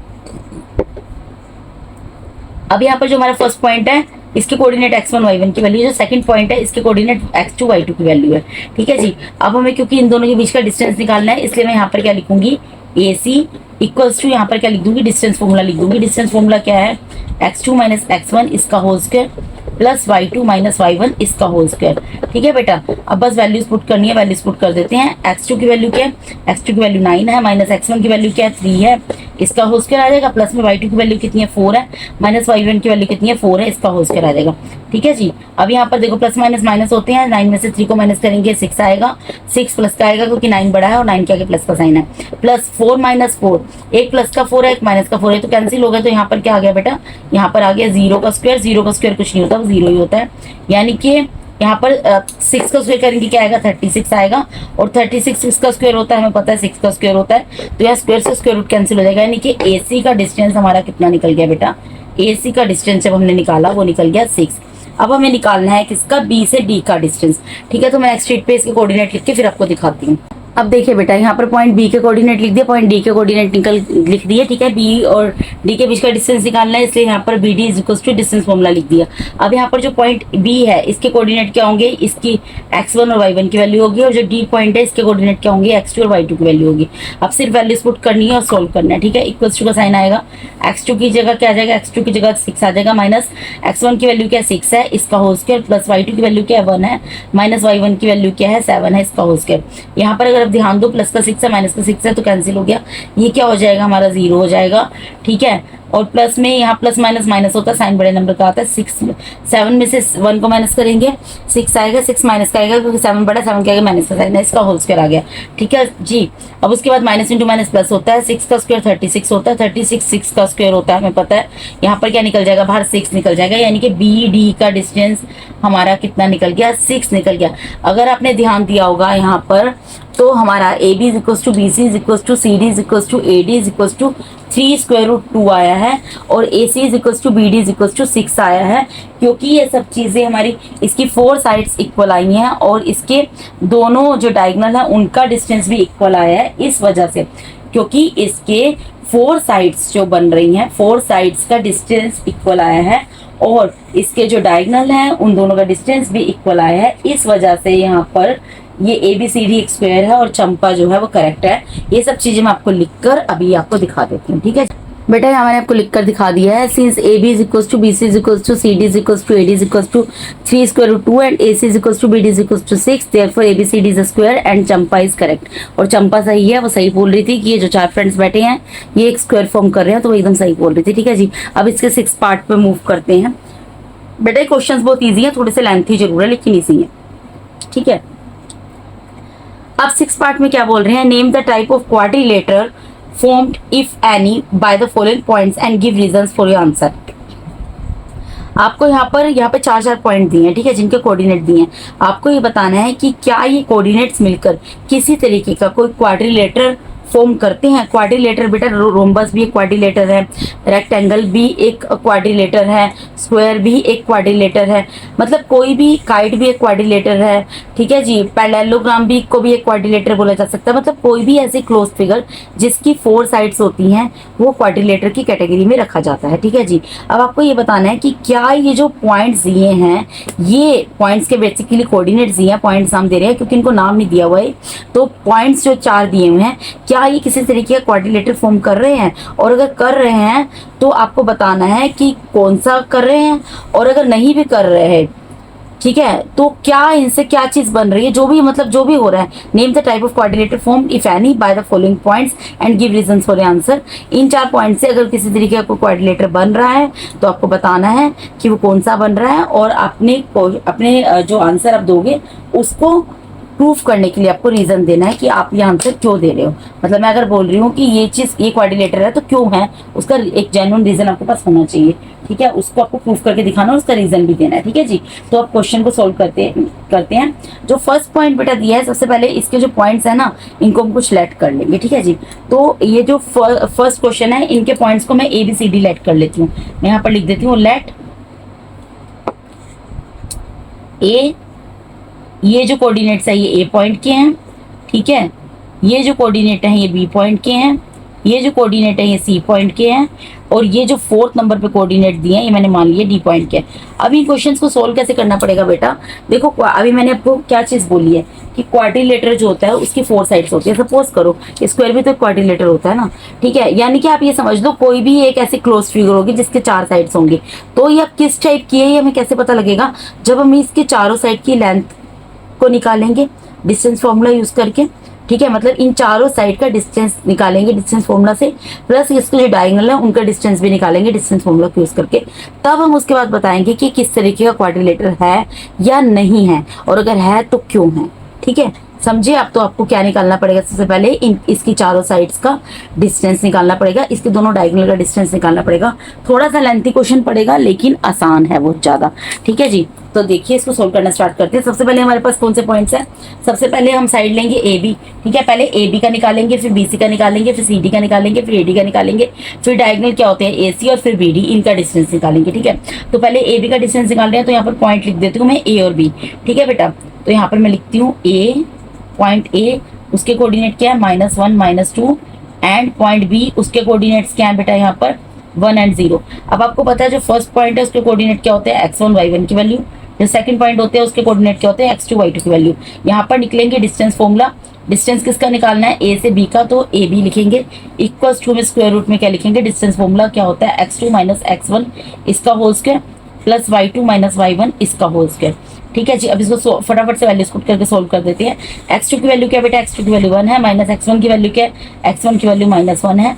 अब यहाँ पर जो हमारा फर्स्ट पॉइंट है इसके कोऑर्डिनेट x1 y1 की वैल्यू, जो सेकंड पॉइंट है इसके कोऑर्डिनेट x2 y2 की वैल्यू है। ठीक है जी, अब हमें क्योंकि इन दोनों के बीच का डिस्टेंस निकालना है, इसलिए मैं यहाँ पर क्या लिखूंगी, AC इक्वल्स टू, यहाँ पर क्या लिख दूंगी, डिस्टेंस फॉर्मूला लिख दूंगी। डिस्टेंस फॉर्मूला क्या है, x2 माइनस x1 इसका whole square plus y2 minus y1 इसका होल स्क्वायर। ठीक है बेटा, अब बस वैल्यूज पुट करनी है, वैल्यूज पुट कर देते हैं। x2 की वैल्यू क्या है, x2 की वैल्यू 9 है, माइनस x1 की वैल्यू क्या है 3 है, इसका होल स्क्वायर आ जाएगा, प्लस में y2 की वैल्यू कितनी है 4 है, माइनस y1 की वैल्यू कितनी है 4 है, इसका होल स्क्वायर आ जाएगा। ठीक है जी, अब यहाँ पर देखो प्लस माइनस माइनस होते हैं, 9 में से 3 को माइनस करेंगे 6 आएगा, 6 प्लस का आएगा क्योंकि 9 बड़ा है और 9 के आगे प्लस का साइन है, प्लस 4 माइनस 4, एक प्लस का 4 है एक माइनस का 4 है तो कैंसिल हो गया। तो यहाँ पर क्या आ गया बेटा, यहाँ पर आ गया 0 का स्क्वायर, 0 का स्क्वायर कुछ नहीं होता, वो 0 ही होता है, यानी कि यहाँ पर 6 का स्क्वायर करेंगे क्या आएगा, 36 आएगा, और 36 6 का स्क्वायर होता है, हमें पता है 6 का स्क्वायर होता है, तो यहाँ स्क्वायर से स्क्वायर रूट कैंसिल हो जाएगा, यानी कि AC का डिस्टेंस हमारा कितना निकल गया बेटा, AC का डिस्टेंस जब हमने निकाला वो निकल गया 6। अब हमें निकालना है किसका, B से D का डिस्टेंस। ठीक है, तो मैं नेक्स्ट शीट पे इसके कोऑर्डिनेट लिख के फिर आपको दिखाती हूँ। अब देखिए बेटा, यहाँ पर पॉइंट बी के कोऑर्डिनेट लिख दिए, पॉइंट डी के कोऑर्डिनेट लिख दिए, ठीक है। बी और डी के बीच का डिस्टेंस निकालना है, इसलिए यहाँ पर B D is equal to distance formula लिख दिया। अब यहाँ पर जो पॉइंट बी है इसके कोऑर्डिनेट क्या होंगे, इसकी x1 और y1 की वैल्यू होगी, और जो डी पॉइंट है इसके कोऑर्डिनेट क्या होंगे, x2 और y2 की वैल्यू होगी। अब सिर्फ वैल्यूज पुट करनी है और सोल्व करना है, ठीक है। इक्वल टू का साइन आएगा, x2 की जगह क्या आ जाएगा, x2 की जगह 6 आ जाएगा, माइनस x1 की वैल्यू क्या है 6 है, इसका होल स्क्वायर, प्लस y2 की वैल्यू क्या है 1 है, माइनस y1 की वैल्यू क्या है 7 है, इसका होल स्क्वायर। यहाँ पर अगर आप ध्यान दो, प्लस का 6 है माइनस का 6 है तो कैंसिल हो गया, ये क्या हो जाएगा हमारा 0 हो जाएगा, ठीक है। और प्लस में यहाँ प्लस माइनस माइनस होता है, साइन बड़े नंबर का आता है। 7 में से 1 को माइनस करेंगे 6 आएगा, 6 माइनस का आएगा क्योंकि 7 बड़ा, 7 क्या आएगा माइनस का साइन है, इसका होल स्क्वायर आ गया, ठीक है जी। अब उसके बाद माइनस इंटू माइनस प्लस होता है, 6 का स्क्वायर 36 होता है, 36 6 का स्क्वायर होता है, हमें पता है। यहाँ पर क्या निकल जाएगा बाहर, 6 निकल जाएगा, यानी कि बी डी का डिस्टेंस हमारा कितना निकल गया, 6 निकल गया। अगर आपने ध्यान दिया होगा यहाँ पर, तो हमारा A B is equal to B C is equal to C D is equal to A D is equal to 3 square root 2 आया है, और A C is equal to B D is equal to 6 आया है, क्योंकि ये सब चीज़ें हमारी इसकी 4 साइड्स इक्वल आई हैं, और इसके दोनों जो डायगोनल है उनका डिस्टेंस भी इक्वल आया है, इस वजह से, क्योंकि इसके 4 साइड्स जो बन रही हैं, 4 साइड्स का डिस्टेंस इक्वल आया है, और इसके जो डायगोनल हैं उन दोनों का डिस्टेंस भी इक्वल आया है, इस वजह से यहाँ पर ये ए बी सी डी एक स्क्वायर है और चंपा जो है वो करेक्ट है। ये सब चीजें मैं आपको लिखकर अभी आपको दिखा देती हूँ, ठीक है बेटा। यहाँ मैंने आपको लिखकर दिखा दिया है, since A B is equal to B C is equal to C D is equal to A D is equal to 3 square root 2 and A C is equal to B D is equal to 6, therefore A B C D is a square and Champa is correct. और चंपा सही है, वो सही बोल रही थी कि ये जो 4 फ्रेंड्स बैठे हैं ये एक स्क्वायर फॉर्म कर रहे हैं, तो वो एकदम सही बोल रही थी, ठीक है जी। अब इसके 6 पार्ट पे मूव करते हैं बेटा। क्वेश्चन बहुत ईजी है, थोड़े से लेंथी जरूर है लेकिन ईजी है, ठीक है। अब 6 पार्ट में क्या बोल रहे हैं, name the type of quadrilateral formed if any by the following points and give reasons for your answer. आपको यहाँ पे 4 पॉइंट दिए हैं, ठीक है, जिनके कोऑर्डिनेट दिए हैं। आपको ये बताना है कि क्या ये कोऑर्डिनेट्स मिलकर किसी तरीके का कोई क्वाड्रिलेटर फॉर्म करते हैं। क्वाड्रिलेटर बेटा, रोम्बस भी एक क्वाड्रिलेटर है, रेक्टेंगल भी एक क्वाड्रिलेटर है, स्क्वायर भी एक क्वाड्रिलेटर है, मतलब कोई भी, काइट भी एक क्वाड्रिलेटर है, ठीक है जी। पैरेललोग्राम भी को भी एक क्वाड्रिलेटर बोला जा सकता है, मतलब कोई भी ऐसी क्लोज फिगर जिसकी 4 साइड्स होती हैं वो क्वाड्रिलेटर की कैटेगरी में रखा जाता है, ठीक है जी। अब आपको ये बताना है कि क्या ये जो पॉइंट्स दिए हैं, ये पॉइंट्स के बेसिकली कोऑर्डिनेट्स दिए हैं, पॉइंट्स नाम दे रहे हैं क्योंकि इनको नाम नहीं दिया हुआ है, तो पॉइंट्स जो 4 दिए हुए हैं, क्या ये किसी तरीके का क्वाड्रिलेटर फॉर्म कर रहे हैं, और अगर कर रहे हैं तो आपको बताना है कि कौन सा कर रहे हैं, और अगर नहीं भी कर रहे हैं, ठीक है, तो क्या इनसे क्या चीज बन रही है, जो भी मतलब जो भी हो रहा है। Name the type of quadrilateral formed if any by the following points and give reasons for answer. In 4 point से अगर किसी तरीके का कोई क्वाड्रिलेटर बन रहा है तो आपको बताना है कि वो कौन सा बन रहा है, और अपने जो आंसर आप दोगे उसको प्रूफ करने के लिए आपको रीजन देना है कि आप ये आंसर क्यों दे रहे हो। मतलब मैं अगर बोल रही हूँ कि ये चीज ये क्वाड्रिलेटर है तो क्यों है, उसका एक जेन्युइन रीजन आपके पास होना चाहिए, ठीक है। उसको आपको प्रूफ करके दिखाना और उसका रीजन भी देना है, ठीक है जी। तो आप क्वेश्चन को सोल्व करते हैं। जो फर्स्ट पॉइंट बेटा दिया है, सबसे पहले इसके जो पॉइंट्स है ना, इनको हम कुछ लेट कर लेंगे, ठीक है जी। तो ये जो फर्स्ट क्वेश्चन है, इनके पॉइंट्स को मैं A B C D let कर लेती हूँ। मैं यहाँ पर लिख देती हूँ लेट ए, ये जो कोऑर्डिनेट्स है ये ए पॉइंट के हैं, ठीक है। ये जो कोऑर्डिनेट है ये बी पॉइंट के हैं, ये जो कोऑर्डिनेट है ये सी पॉइंट के हैं, और ये जो 4th नंबर पे कोऑर्डिनेट दिए हैं ये मैंने मान लिया डी पॉइंट के। अब इन क्वेश्चंस को सोल्व कैसे करना पड़ेगा बेटा, देखो अभी मैंने आपको क्या चीज बोली है कि क्वाड्रिलेटर जो होता है उसकी 4 साइड्स होती है। सपोज करो स्क्वायर भी तो क्वाड्रिलेटर होता है ना, ठीक है। यानी कि आप ये समझ लो कोई भी एक ऐसी क्लोज फिगर होगी जिसके 4 साइड्स होंगी, तो यह किस टाइप की है ये हमें कैसे पता लगेगा, जब हम इसके चारों साइड की लेंथ को निकालेंगे डिस्टेंस फॉर्मूला यूज करके, ठीक है। मतलब इन चारों साइड का डिस्टेंस निकालेंगे डिस्टेंस फॉर्मूला से, प्लस इसके जो डायगोनल है उनका डिस्टेंस भी निकालेंगे डिस्टेंस फॉर्मूला यूज करके, तब हम उसके बाद बताएंगे कि किस तरीके का क्वाड्रिलेटर है या नहीं है, और अगर है तो क्यों है, ठीक है। समझिए आप। तो आपको क्या निकालना पड़ेगा, सबसे पहले इसकी चारों साइड्स का डिस्टेंस निकालना पड़ेगा, इसके दोनों डायगोनल का डिस्टेंस निकालना पड़ेगा। थोड़ा सा लेंथी क्वेश्चन पड़ेगा लेकिन आसान है बहुत ज्यादा, ठीक है जी। तो देखिए इसको सोल्व करना स्टार्ट करते हैं। सबसे पहले हमारे पास कौन से पॉइंट्स हैं, सबसे पहले हम साइड लेंगे ए बी, ठीक है। पहले ए बी का निकालेंगे, फिर बी सी का निकालेंगे, फिर सी डी का निकालेंगे, फिर ए डी का निकालेंगे, फिर डायगोनल क्या होते हैं ए सी और फिर बी डी, इनका डिस्टेंस निकालेंगे, ठीक है। तो पहले ए बी का डिस्टेंस निकाल रहे हैं, तो यहाँ पर पॉइंट लिख देती हूँ मैं ए और बी, ठीक है बेटा। तो यहाँ पर मैं लिखती हूँ ए, पॉइंट ए उसके कोऑर्डिनेट क्या है -1 -2 एंड पॉइंट बी उसके कोऑर्डिनेट्स क्या है बेटा यहाँ पर 1 एंड 0। अब आपको पता है जो फर्स्ट पॉइंट है उसके कोऑर्डिनेट क्या होते हैं x1 y1 की वैल्यू, जो सेकंड पॉइंट होते हैं उसके कोऑर्डिनेट क्या होते हैं x2 y2 की वैल्यू। यहाँ पर निकलेंगे डिस्टेंस फॉर्मूला, डिस्टेंस किसका निकालना है a से b का, तो a b लिखेंगे इक्वल्स टू में स्क्वायर रूट में क्या लिखेंगे, डिस्टेंस फॉर्मूला क्या होता है x2 माइनस x1 इसका whole square plus y2 minus y1 इसका होल स्क्वायर। ठीक है जी, अब इसको फटाफट से वैल्यूज पुट करके सोल्व कर देते हैं। x2 की वैल्यू क्या है बेटा, x2 की वैल्यू 1 है, माइनस x1 की वैल्यू क्या है, x1 की वैल्यू -1 है।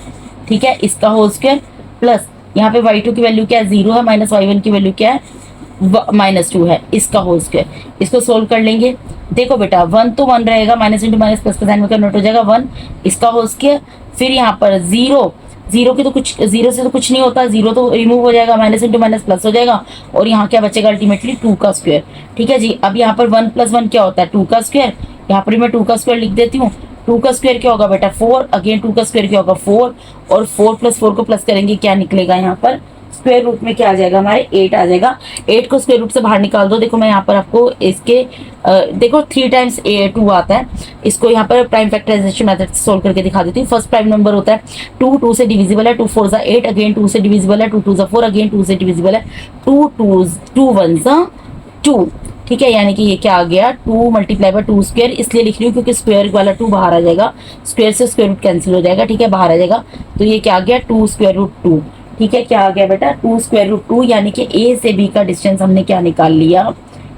ठीक है, इसका होल स्क्वायर प्लस यहाँ पे y2 की वैल्यू क्या है 0 है, माइनस y1 की वैल्यू क्या है -2 है, इसका होल स्क्वायर। इसको सोल्व कर लेंगे। देखो बेटा 1 तो 1 रहेगा, माइनस इंटू माइनस प्लस का साइन में कन्वर्ट हो जाएगा 1 इसका होल स्क्वायर। फिर यहाँ पर 0 की तो कुछ 0 से तो कुछ नहीं होता, 0 तो रिमूव हो जाएगा, माइनस इंटू माइनस प्लस हो जाएगा और यहाँ क्या बचेगा अल्टीमेटली 2 का स्क्वायर। ठीक है जी, अब यहाँ पर 1 + 1 क्या होता है 2 का स्क्वायर, यहाँ पर मैं 2 का स्क्वायर लिख देती हूँ। 2 का स्क्वायर क्या होगा बेटा 4, अगेन 2 का स्क्वायर क्या होगा 4 और 4 + 4 को प्लस करेंगे क्या निकलेगा यहाँ पर स्क्वायर रूट में क्या आ जाएगा हमारे 8 आ जाएगा। 8 को स्क्वायर रूट से बाहर निकाल दो। देखो मैं यहाँ पर आपको इसके देखो 3 टाइम्स 2 आता है, इसको यहाँ पर प्राइम फैक्टराइजेशन मेथड से सोल्व करके दिखा देती हूँ। फर्स्ट प्राइम नंबर होता है 2, 2 से डिविजिबल है, 2 4 ज़ा 8, अगेन 2 से डिविजिबल है, 2 2 ज़ा 4, अगेन 2 से डिविजिबल है, 2 1 ज़ा 2। ठीक है, यानी कि ये क्या आ गया 2 × 2 स्क्वायर, इसलिए लिख रही हूँ क्योंकि स्क्वायर वाला 2 बाहर आ जाएगा, स्क्वायर से स्क्वायर रूट कैंसिल हो जाएगा। ठीक है, बाहर आ जाएगा, तो ये क्या आ गया 2 √ 2। ठीक है, क्या आ गया बेटा 2 √ 2, यानी कि ए से बी का डिस्टेंस हमने क्या निकाल लिया,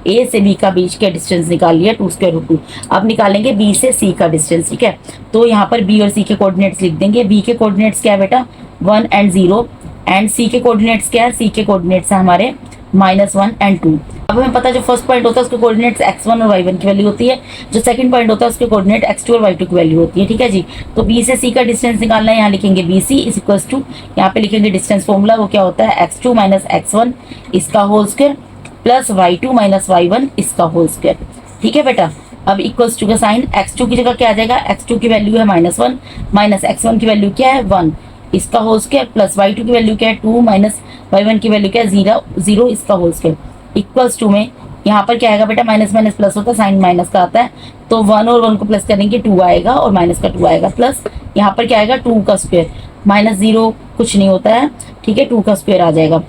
ए से बी का बीच का डिस्टेंस निकाल लिया 2 √ 2। अब निकालेंगे बी से सी का डिस्टेंस। ठीक है, तो यहाँ पर बी और सी के कोऑर्डिनेट्स लिख देंगे। बी के कोऑर्डिनेट्स क्या है बेटा 1 एंड 0 एंड सी के कोऑर्डिनेट्स क्या है, सी के कोऑर्डिनेट्स है हमारे -1 एंड 2। अब हमें पता है जो फर्स्ट पॉइंट होता है उसके कोऑर्डिनेट्स x1 और y1 की वैल्यू होती है, जो सेकंड पॉइंट होता है उसके कोऑर्डिनेट x2 और y2 की वैल्यू होती है। ठीक है जी, तो b से c का डिस्टेंस निकालना है, यहाँ लिखेंगे bc इज इक्वल्स टू, यहाँ पे लिखेंगे डिस्टेंस फॉर्मूला वो क्या होता है x2 माइनस x1 इसका whole square plus y2 minus y1 इसका होल स्क्वायर। ठीक है बेटा, अब इक्वल्स टू का साइन, x2 की जगह क्या आ जाएगा, x2 की वैल्यू है -1 माइनस x1 की वैल्यू क्या है 1 इसका होल स्क्वायर प्लस y2 की वैल्यू क्या है 2 माइनस y1 की वैल्यू क्या है 0 इसका होल स्क्वायर इक्वल्स टू में यहाँ पर क्या आएगा बेटा माइनस माइनस प्लस होता है, साइन माइनस का आता है, तो 1 और 1 को प्लस करेंगे 2 आएगा और माइनस का 2 आएगा, प्लस यहाँ पर क्या आएगा 2 का स्क्वायर, -0 कुछ नहीं होता है। ठीक है, 2 का स्क्वायर आ जाएगा।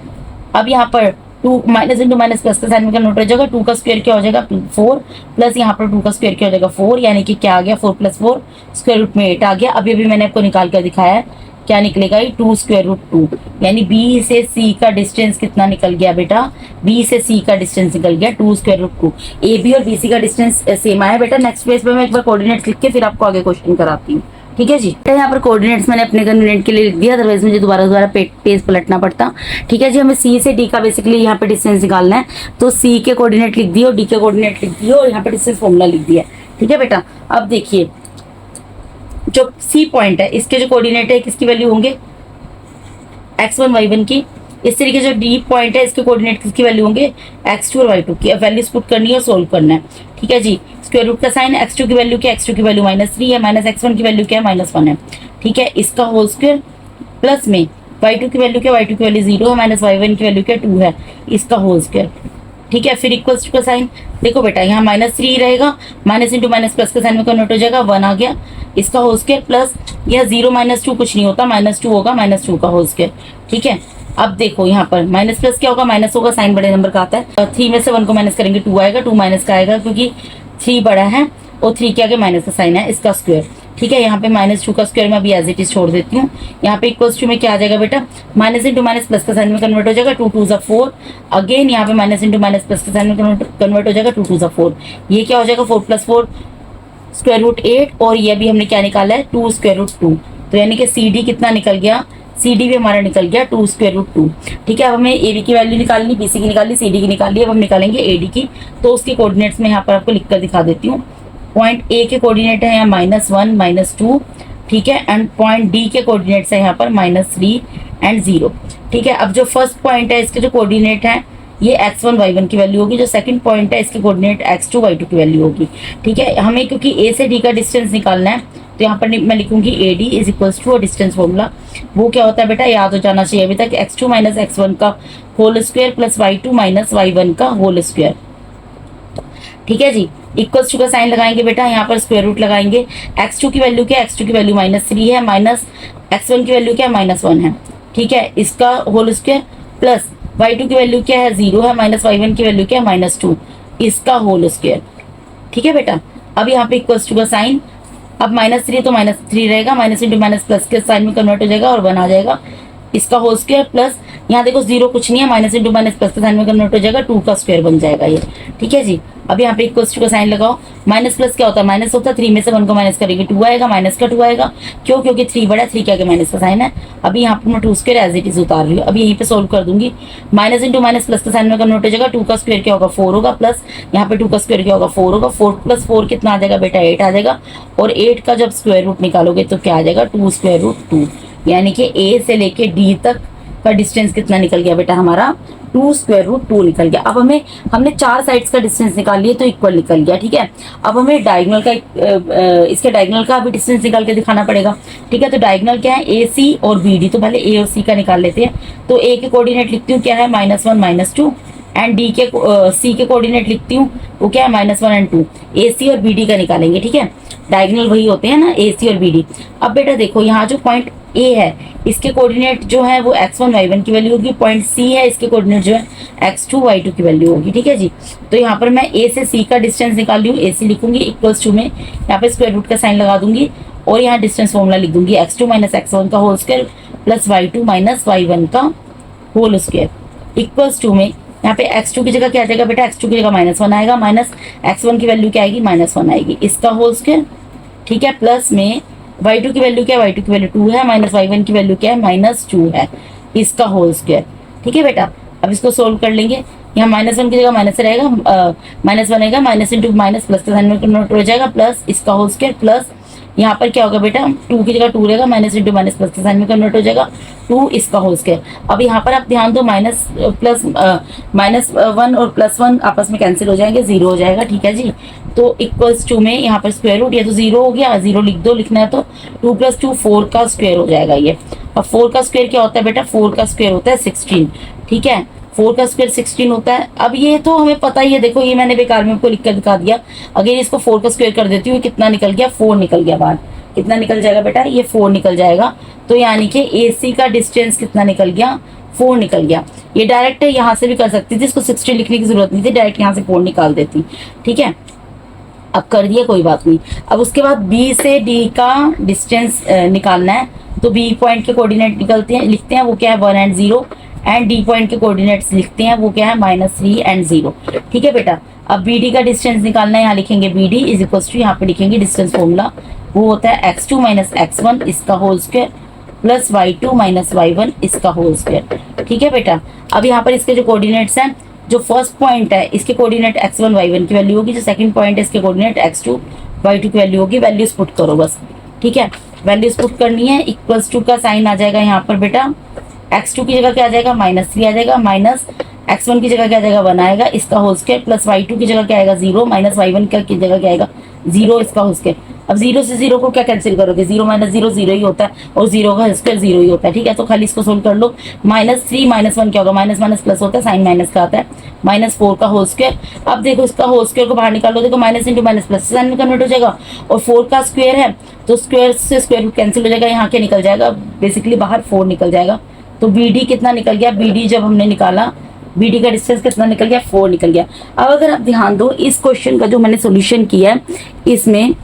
अब यहाँ पर 2 माइनस इंटू माइनस प्लस का साइन में कन्वर्ट हो जाएगा, 2 का स्क्वायर क्या हो जाएगा 4 प्लस यहाँ पर 2 का स्क्वायर क्या हो जाएगा 4, यानी कि क्या आ गया 4 + 4 स्क्वायर रूट में 8 आ गया। अभी मैंने आपको निकाल कर दिखाया है क्या निकलेगा, ये 2 √ 2, यानी बी से सी का डिस्टेंस कितना निकल गया बेटा, बी से सी का डिस्टेंस निकल गया 2 √ 2। ए बी और बी सी का डिस्टेंस सेम आया बेटा। नेक्स्ट पेज पे मैं एक बार कोऑर्डिनेट्स लिख के फिर आपको आगे क्वेश्चन कराती हूँ। ठीक है जी, यहाँ पर कोऑर्डिनेट्स मैंने अपने कन्वीनियंट के लिए लिख दिया, अदरवाइज मुझे दोबारा पेज पलटना पड़ता। ठीक है जी, हमें सी से डी का बेसिकली यहाँ पे डिस्टेंस निकालना है, तो सी के कोऑर्डिनेट लिख दिए और डी के कोऑर्डिनेट लिख दिए और यहाँ पे डिस्टेंस फॉर्मूला लिख दिया। ठीक है बेटा, अब देखिए जो सी पॉइंट है इसके जो कोऑर्डिनेट है किसकी वैल्यू होंगे x1 y1 की। इस तरीके जो डी पॉइंट है इसके कोऑर्डिनेट किसकी वैल्यू होंगे x2 और y2 की। अब वैल्यूज पुट करनी है और सोल्व करना है। ठीक है जी, स्क्वायर रूट का साइन, x2 की वैल्यू क्या, x2 की वैल्यू -3 है, माइनस x1 की वैल्यू क्या है -1 है। ठीक है, इसका होल स्क्वायर प्लस में y2 की वैल्यू क्या, y2 की वैल्यू 0 है, माइनस y1 की वैल्यू क्या 2 है, इसका होल स्क्वायर। ठीक है, फिर इक्वल्स टू का साइन, देखो बेटा यहाँ -3 रहेगा, माइनस इंटू माइनस प्लस का साइन में कन्वर्ट हो जाएगा, 1 आ गया, इसका होल स्क्वायर प्लस यह 0 - 2 कुछ नहीं होता, -2 होगा, -2 का होल स्क्वायर। ठीक है, अब देखो यहाँ पर माइनस प्लस क्या होगा, माइनस होगा, साइन बड़े नंबर का आता है, 3 में से 1 को माइनस करेंगे 2 आएगा, 2 माइनस का आएगा क्योंकि 3 बड़ा है और 3 के आगे माइनस का साइन है, इसका स्क्वायर। ठीक है, यहाँ पे -2 का स्क्वायर मैं अभी एज इट इज छोड़ देती हूँ। यहाँ पे इक्वल्स टू में क्या आ जाएगा बेटा, माइनस इंटू माइनस प्लस का साइन में कन्वर्ट हो जाएगा, 2 2 ज़ा 4, अगेन यहाँ पे माइनस इंटू माइनस प्लस का साइन में कन्वर्ट हो जाएगा, 2 2 ज़ा 4, ये क्या हो जाएगा 4 + 4 स्क्वायर रूट 8 और ये भी हमने क्या निकाला है 2 √ 2। तो यानी कि सी डी कितना निकल गया, सी डी भी हमारा निकल गया 2 √ 2। ठीक है, अब हमें ए बी की वैल्यू निकालनी, बी सी की निकाली, सी डी की निकाली, अब हम निकालेंगे ए डी की। तो उसके कोऑर्डिनेट्स में यहाँ पर आपको लिख कर दिखा देती हूँ। पॉइंट ए के कोऑर्डिनेट है यहाँ -1 -2। ठीक है, एंड पॉइंट डी के कोऑर्डिनेट्स है यहाँ पर -3 एंड 0। ठीक है, अब जो फर्स्ट पॉइंट है इसके जो कोऑर्डिनेट है ये x1 y1 की वैल्यू होगी, जो सेकंड पॉइंट है इसके कोऑर्डिनेट x2 y2 की वैल्यू होगी। ठीक है, हमें क्योंकि a से d का डिस्टेंस निकालना है तो यहाँ पर मैं लिखूंगी AD is equals to distance formula. वो क्या होता है बेटा, याद हो जाना चाहिए अभी तक, x2 - x1 का whole square plus y2 - y1 का होल स्क्वायर। ठीक है जी, इक्वल्स टू का साइन लगाएंगे बेटा, यहाँ पर स्क्वायर रूट लगाएंगे। x2 की वैल्यू क्या है, x2 की वैल्यू -3 है, माइनस x1 की वैल्यू क्या है, -1 है, ठीक है, इसका होल स्क्वायर, प्लस y2 की वैल्यू क्या है, 0 है, माइनस y1 की वैल्यू क्या है, -2, इसका होल स्क्वायर, ठीक है बेटा। अब यहाँ पे इक्वल्स टू का साइन, अब -3 तो -3 रहेगा, माइनस इंटू माइनस प्लस के साइन में कन्वर्ट हो जाएगा और 1 आ जाएगा, इसका होल स्क्वायर, प्लस यहाँ देखो 0 कुछ नहीं है, माइनस इंटू माइनस प्लस के साइन में कन्वर्ट हो जाएगा, 2 का स्क्वायर बन जाएगा ये, ठीक है जी। अब यहाँ पे इक्वल्स टू का साइन लगाओ, माइनस प्लस क्या होता है, माइनस होता है, 3 में से 1 को माइनस करेंगे 2 आएगा, माइनस का 2 आएगा, क्यों, क्योंकि 3 बड़ा है, 3 के आगे माइनस का साइन है। अभी यहाँ पे मैं 2 स्क्वायर एज इट इज उतार रही हूँ, अभी यहीं पे सोल्व कर दूंगी, माइनस इंटू माइनस प्लस के साइन में कन्वर्ट हो जाएगा, 2 का स्क्वायर क्या होगा, 4 होगा, प्लस यहाँ पे 2 का स्क्वायर क्या होगा, 4 होगा, 4 प्लस 4 कितना आ जाएगा बेटा, 8 आ जाएगा, और 8 का जब स्क्वायर रूट निकालोगे तो क्या आ जाएगा, 2 स्क्वायर रूट 2, यानी कि ए से लेके डी तक का डिस्टेंस कितना निकल गया बेटा हमारा, 2 स्क्वायर रूट 2 निकल गया। अब हमने 4 साइड्स का डिस्टेंस निकाल लिया तो इक्वल निकल गया, ठीक है। अब हमें डायगोनल का इसके डायगोनल का भी डिस्टेंस निकाल के दिखाना पड़ेगा, ठीक है। तो डायगोनल क्या है, ए सी और बी डी, तो पहले ए और सी का निकाल लेते हैं। तो ए के कोऑर्डिनेट लिखती हूँ क्या है, -1 -2, एंड डी के सी के कोऑर्डिनेट लिखती हूँ वो क्या है, -1 एंड 2। ए सी और बी डी का निकालेंगे, ठीक है, डायगोनल वही होते हैं ना, ए सी और बी डी। अब बेटा देखो यहाँ जो पॉइंट ए है इसके कोऑर्डिनेट जो है वो x1 y1 की वैल्यू होगी, पॉइंट सी है इसके कोऑर्डिनेट जो है x2 y2 की वैल्यू होगी, ठीक है जी। तो यहाँ पर मैं ए से सी का डिस्टेंस निकाल रही हूँ, ए सी लिखूंगी, इक्वल्स टू में यहाँ पे स्क्वायर रूट का साइन लगा दूंगी और यहाँ डिस्टेंस फॉर्मूला लिख दूंगी, x2 माइनस x1 का whole square plus y2 minus y1 का होल स्क्वायर, इक्वल्स टू में यहाँ पे x2 की जगह क्या आ जाएगा बेटा, x2 की जगह -1 आएगा, माइनस x1 की वैल्यू क्या आएगी, -1 आएगी, इसका होल स्क्वायर, ठीक है, प्लस में y2 की वैल्यू क्या है, y2 की वैल्यू 2 है, माइनस y1 की वैल्यू क्या है, -2 है, इसका होल स्क्वायर, ठीक है बेटा। अब इसको सोल्व कर लेंगे, यहाँ -1 की जगह माइनस रहेगा, -1 आएगा, माइनस इंटू माइनस प्लस के साइन में कन्वर्ट हो जाएगा, प्लस इसका होल स्क्वायर, प्लस यहाँ पर क्या होगा बेटा, 2 की जगह 2 रहेगा, माइनस इंटू माइनस प्लस के साइन में कन्वर्ट हो जाएगा, 2 इसका होल स्क्वायर। अब यहाँ पर आप ध्यान दो, -1 और +1 आपस में कैंसिल हो जाएंगे, 0 हो जाएगा, ठीक है जी। तो इक्वल्स टू में यहाँ पर स्क्वायर रूट, ये तो 0 हो गया, 0 लिख दो, लिखना है तो 2 + 2 4 का स्क्वायर हो जाएगा ये। अब 4 का स्क्वायर क्या होता है बेटा, 4 का स्क्वायर होता है 16, ठीक है, 4 का स्क्वायर 16 होता है। अब ये तो हमें पता ही है, देखो ये मैंने बेकार में आपको लिख कर दिखा दिया, अगर इसको 4 का स्क्वायर कर देती हूँ, कितना निकल गया, 4 निकल गया बाहर, कितना निकल जाएगा बेटा, ये 4 निकल जाएगा। तो यानी कि ए सी का डिस्टेंस कितना निकल गया, 4 निकल गया। ये डायरेक्ट यहाँ से भी कर सकती थी, इसको 16 लिखने की जरूरत नहीं थी, डायरेक्ट यहाँ से 4 निकाल देती, ठीक है। अब कर दिया, कोई बात नहीं। अब उसके बाद बी से डी का डिस्टेंस निकालना है, तो बी पॉइंट के कोऑर्डिनेट निकलते हैं, लिखते हैं वो क्या है, 1 एंड 0, एंड डी पॉइंट के कोऑर्डिनेट्स लिखते हैं वो क्या है, -3 एंड 0, ठीक है बेटा। अब बी डी का डिस्टेंस निकालना है, यहाँ लिखेंगे B D is equal to, यहाँ पे लिखेंगे डिस्टेंस फॉर्मूला, वो होता है x2 माइनस x1 इसका whole square plus y2 minus y1 इसका होल स्क्वायर, ठीक है बेटा। अब यहाँ पर इसके जो कोऑर्डिनेट्स हैं, जो फर्स्ट पॉइंट है इसके कोऑर्डिनेट x1 y1 की वैल्यू होगी, जो सेकंड पॉइंट है इसके कोऑर्डिनेट x2 y2 की वैल्यू होगी, वैल्यूज पुट करो बस, ठीक है, वैल्यूज पुट करनी है। इक्वल्स टू का साइन आ जाएगा यहाँ पर बेटा, x2 की जगह क्या आ जाएगा, -3 आ जाएगा, माइनस x1 की जगह क्या आ जाएगा, 1 आएगा, इसका होल स्क्वायर, प्लस y2 की जगह क्या आएगा, 0, माइनस y1 की जगह क्या आएगा, 0, इसका होल स्क्वायर। अब 0 से 0 को क्या कैंसिल करोगे, 0 - 0 0 ही होता है, और 0 का स्क्वायर 0 ही होता है, ठीक है। तो खाली इसको सोल्व कर लो, -3 - 1 क्या होगा, माइनस माइनस प्लस होता है, साइन माइनस का आता है, -4 का होल स्क्वायर। अब देखो इसका होल स्क्वायर को बाहर निकालो, देखो minus into minus plus sign में कन्वर्ट हो जाएगा, और 4 का स्क्वायर है तो स्क्वायर से स्क्वायर रूट कैंसिल हो जाएगा, यहाँ क्या निकल जाएगा, बेसिकली बाहर 4 निकल जाएगा। तो बी डी कितना निकल गया, बी डी जब हमने निकाला, बी डी का डिस्टेंस कितना निकल गया, 4 निकल गया। अब अगर आप ध्यान दो, इस क्वेश्चन का जो मैंने सोल्यूशन किया है, इसमें